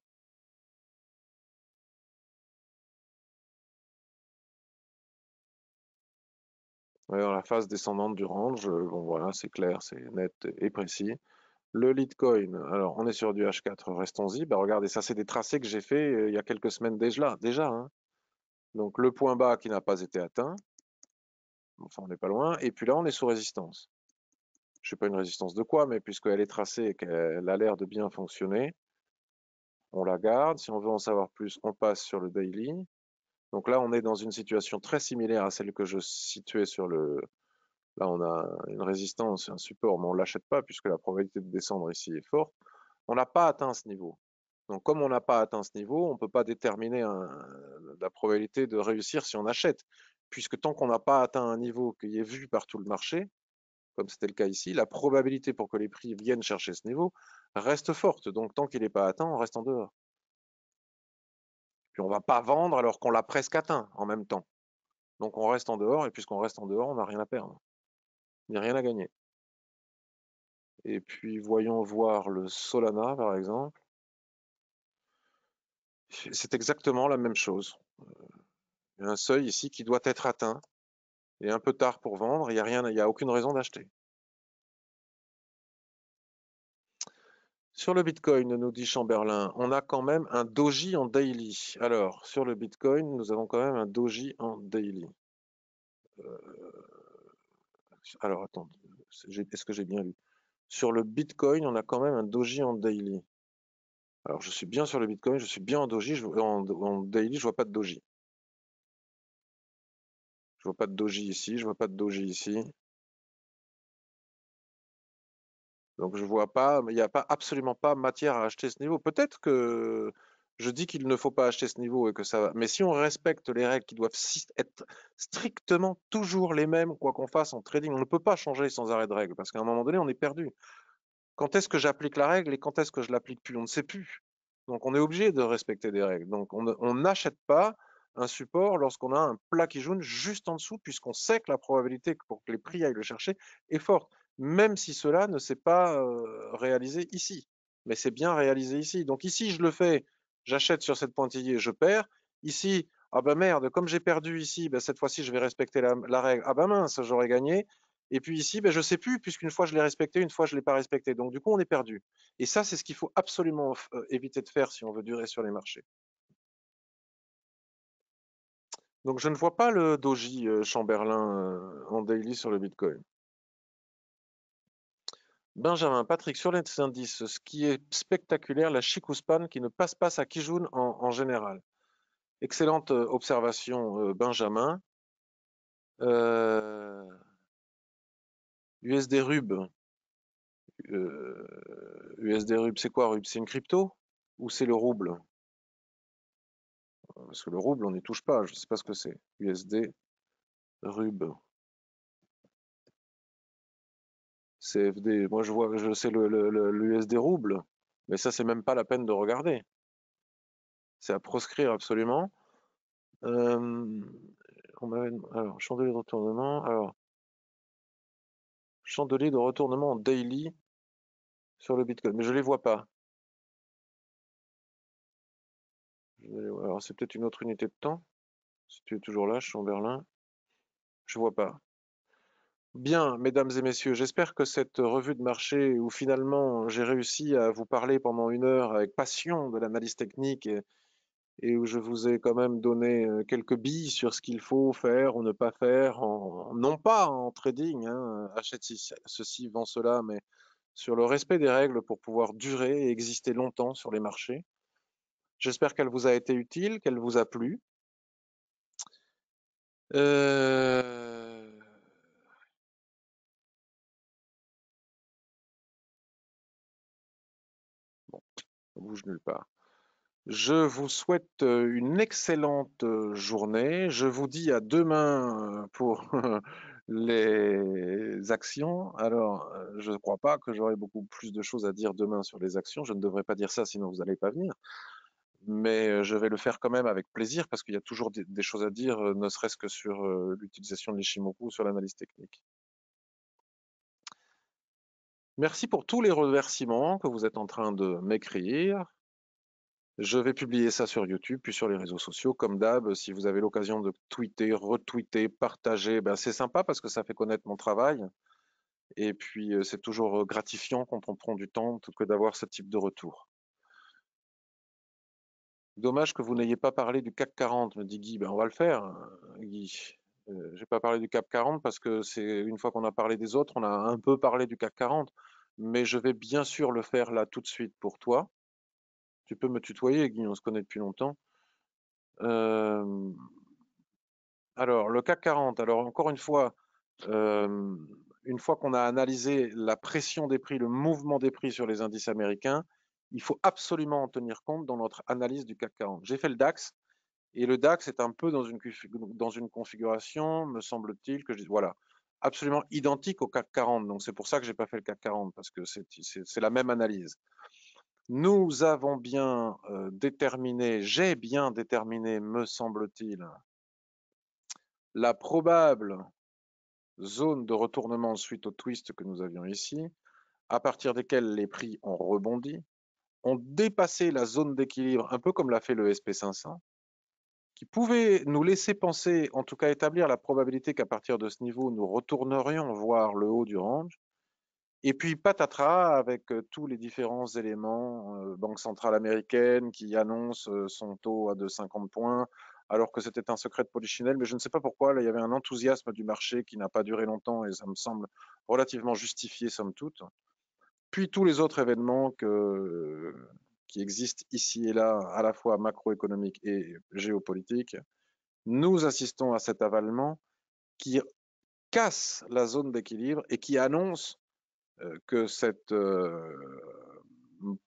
ouais, dans la phase descendante du range, bon voilà, c'est clair, c'est net et précis. Le Litecoin, alors on est sur du H4, restons-y. Bah, regardez, ça c'est des tracés que j'ai fait il y a quelques semaines déjà, hein. Donc le point bas qui n'a pas été atteint, enfin on n'est pas loin, et puis là on est sous résistance. Je sais pas une résistance de quoi, mais puisqu'elle est tracée et qu'elle a l'air de bien fonctionner, on la garde. Si on veut en savoir plus, on passe sur le daily. Donc là on est dans une situation très similaire à celle que je situais sur le... Là on a une résistance, un support, mais on ne l'achète pas puisque la probabilité de descendre ici est forte. On n'a pas atteint ce niveau. Donc, comme on n'a pas atteint ce niveau, on ne peut pas déterminer la probabilité de réussir si on achète, puisque tant qu'on n'a pas atteint un niveau qui est vu par tout le marché, comme c'était le cas ici, la probabilité pour que les prix viennent chercher ce niveau reste forte. Donc, tant qu'il n'est pas atteint, on reste en dehors. Puis, on ne va pas vendre alors qu'on l'a presque atteint en même temps. Donc, on reste en dehors, et puisqu'on reste en dehors, on n'a rien à perdre. Il n'y a rien à gagner. Et puis, voyons voir le Solana, par exemple. C'est exactement la même chose. Il y a un seuil ici qui doit être atteint. Il est un peu tard pour vendre, il n'y a rien, il y a aucune raison d'acheter. Sur le Bitcoin, nous dit Chamberlain, on a quand même un doji en daily. Alors, sur le Bitcoin, nous avons quand même un doji en daily. Alors, attends, est-ce que j'ai bien lu? Sur le Bitcoin, on a quand même un doji en daily. Alors, je suis bien sur le Bitcoin, je suis bien en doji, en daily, je vois pas de doji. Je vois pas de doji ici, je vois pas de doji ici. Donc je vois pas, il n'y a pas absolument pas matière à acheter ce niveau. Peut-être que je dis qu'il ne faut pas acheter ce niveau et que ça va. Mais si on respecte les règles qui doivent être strictement toujours les mêmes, quoi qu'on fasse en trading, on ne peut pas changer sans arrêt de règle parce qu'à un moment donné, on est perdu. Quand est-ce que j'applique la règle et quand est-ce que je l'applique plus? On ne sait plus. Donc on est obligé de respecter des règles. Donc on n'achète pas un support lorsqu'on a un plat qui jaune juste en dessous, puisqu'on sait que la probabilité pour que les prix aillent le chercher est forte, même si cela ne s'est pas réalisé ici. Mais c'est bien réalisé ici. Donc ici, je le fais, j'achète sur cette pointillée, je perds. Ici, ah ben merde, comme j'ai perdu ici, ben cette fois-ci, je vais respecter la règle. Ah ben mince, j'aurais gagné. Et puis ici, ben, je ne sais plus, puisqu'une fois je l'ai respecté, une fois je ne l'ai pas respecté. Donc du coup, on est perdu. Et ça, c'est ce qu'il faut absolument éviter de faire si on veut durer sur les marchés. Donc je ne vois pas le doji Chamberlain en daily sur le Bitcoin. Benjamin, Patrick, sur les indices, ce qui est spectaculaire, la Chikuspan qui ne passe pas sa Kijun en général. Excellente observation, Benjamin. USD Rub. USD Rub, c'est quoi Rub? C'est une crypto? Ou c'est le rouble? Parce que le rouble, on n'y touche pas, je ne sais pas ce que c'est. USD, RUB, CFD. Moi, je vois, je sais l'USD rouble, mais ça, c'est même pas la peine de regarder. C'est à proscrire absolument. Euh, alors, chandelier de retournement. Alors, chandelier de retournement en daily sur le Bitcoin, mais je les vois pas. Alors, c'est peut-être une autre unité de temps. Si tu es toujours là, Chamberlain, je vois pas. Bien, mesdames et messieurs, j'espère que cette revue de marché où finalement j'ai réussi à vous parler pendant 1 heure avec passion de l'analyse technique et où je vous ai quand même donné quelques billes sur ce qu'il faut faire ou ne pas faire, non pas en trading, hein, achète ceci, vend cela, mais sur le respect des règles pour pouvoir durer et exister longtemps sur les marchés. J'espère qu'elle vous a été utile, qu'elle vous a plu. Euh, Bon, on bouge nulle part. Je vous souhaite une excellente journée. Je vous dis à demain pour les actions. Alors, je ne crois pas que j'aurai beaucoup plus de choses à dire demain sur les actions. Je ne devrais pas dire ça, sinon vous n'allez pas venir. Mais je vais le faire quand même avec plaisir parce qu'il y a toujours des choses à dire, ne serait-ce que sur l'utilisation de l'Ishimoku, sur l'analyse technique. Merci pour tous les remerciements que vous êtes en train de m'écrire. Je vais publier ça sur YouTube, puis sur les réseaux sociaux. Comme d'hab, si vous avez l'occasion de tweeter, retweeter, partager, ben c'est sympa parce que ça fait connaître mon travail. Et puis, c'est toujours gratifiant quand on prend du temps que d'avoir ce type de retour. Dommage que vous n'ayez pas parlé du CAC 40, me dit Guy. Ben, on va le faire, Guy. J'ai pas parlé du CAC 40 parce que c'est une fois qu'on a parlé des autres, on a un peu parlé du CAC 40. Mais je vais bien sûr le faire là tout de suite pour toi. Tu peux me tutoyer, Guy, on se connaît depuis longtemps. Euh, alors, le CAC 40, alors encore une fois qu'on a analysé la pression des prix, le mouvement des prix sur les indices américains, il faut absolument en tenir compte dans notre analyse du CAC 40. J'ai fait le DAX, et le DAX est un peu dans une configuration, me semble-t-il, voilà, absolument identique au CAC 40. Donc c'est pour ça que j'ai pas fait le CAC 40, parce que c'est la même analyse. Nous avons bien déterminé, j'ai bien déterminé, me semble-t-il, la probable zone de retournement suite au twist que nous avions ici, à partir desquels les prix ont rebondi, ont dépassé la zone d'équilibre, un peu comme l'a fait le SP500, qui pouvait nous laisser penser, en tout cas établir la probabilité qu'à partir de ce niveau, nous retournerions voir le haut du range. Et puis patatras avec tous les différents éléments, Banque centrale américaine qui annonce son taux à 2,50 points, alors que c'était un secret de polichinelle, mais je ne sais pas pourquoi, là il y avait un enthousiasme du marché qui n'a pas duré longtemps et ça me semble relativement justifié somme toute. Puis tous les autres événements qui existent ici et là, à la fois macroéconomiques et géopolitiques. Nous assistons à cet avalement qui casse la zone d'équilibre et qui annonce que cette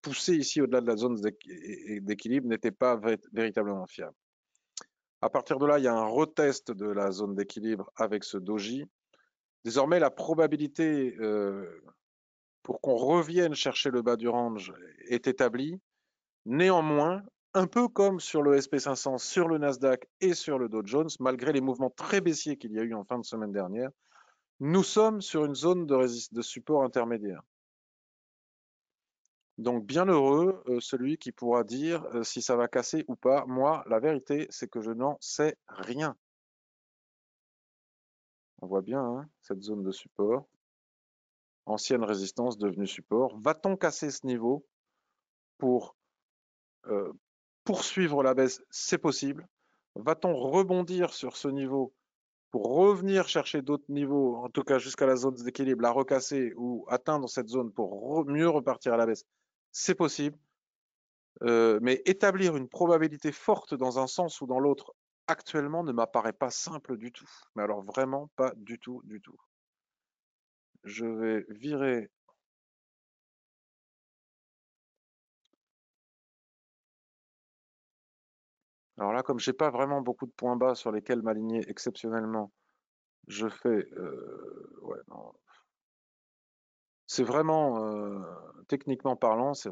poussée ici au-delà de la zone d'équilibre n'était pas véritablement fiable. À partir de là, il y a un retest de la zone d'équilibre avec ce doji. Désormais, la probabilité pour qu'on revienne chercher le bas du range est établie. Néanmoins, un peu comme sur le SP500, sur le Nasdaq et sur le Dow Jones, malgré les mouvements très baissiers qu'il y a eu en fin de semaine dernière, nous sommes sur une zone de support intermédiaire. Donc bien heureux celui qui pourra dire si ça va casser ou pas. Moi, la vérité, c'est que je n'en sais rien. On voit bien hein, cette zone de support. Ancienne résistance devenue support. Va-t-on casser ce niveau pour poursuivre la baisse? C'est possible. Va-t-on rebondir sur ce niveau pour revenir chercher d'autres niveaux, en tout cas jusqu'à la zone d'équilibre, la recasser ou atteindre cette zone pour mieux repartir à la baisse? C'est possible. Mais établir une probabilité forte dans un sens ou dans l'autre actuellement ne m'apparaît pas simple du tout. Mais alors vraiment pas du tout, du tout. Je vais virer. Alors là, comme j'ai pas vraiment beaucoup de points bas sur lesquels m'aligner exceptionnellement, je fais. Ouais, non. C'est vraiment, techniquement parlant, c'est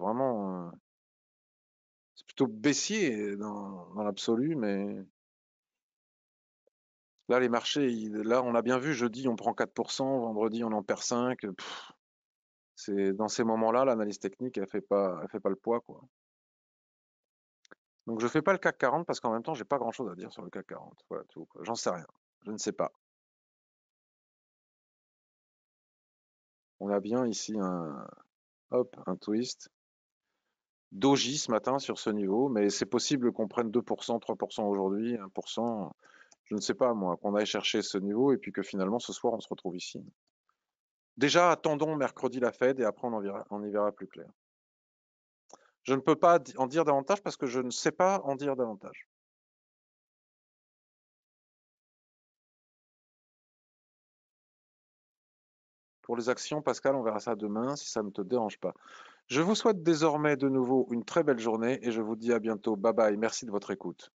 plutôt baissier dans l'absolu, mais là, les marchés, là, on a bien vu, jeudi, on prend 4%, vendredi, on en perd 5. C'est dans ces moments-là, l'analyse technique, elle fait pas le poids, quoi. Donc je fais pas le CAC 40 parce qu'en même temps, j'ai pas grand-chose à dire sur le CAC 40. Voilà tout, quoi. J'en sais rien. Je ne sais pas. On a bien ici un twist. Doji ce matin sur ce niveau, mais c'est possible qu'on prenne 2%, 3% aujourd'hui, 1%. Je ne sais pas, moi, qu'on aille chercher ce niveau et puis que finalement ce soir on se retrouve ici. Déjà, attendons mercredi la Fed et après on y verra plus clair. Je ne peux pas en dire davantage parce que je ne sais pas en dire davantage. Pour les actions, Pascal, on verra ça demain si ça ne te dérange pas. Je vous souhaite désormais de nouveau une très belle journée et je vous dis à bientôt. Bye bye. Merci de votre écoute.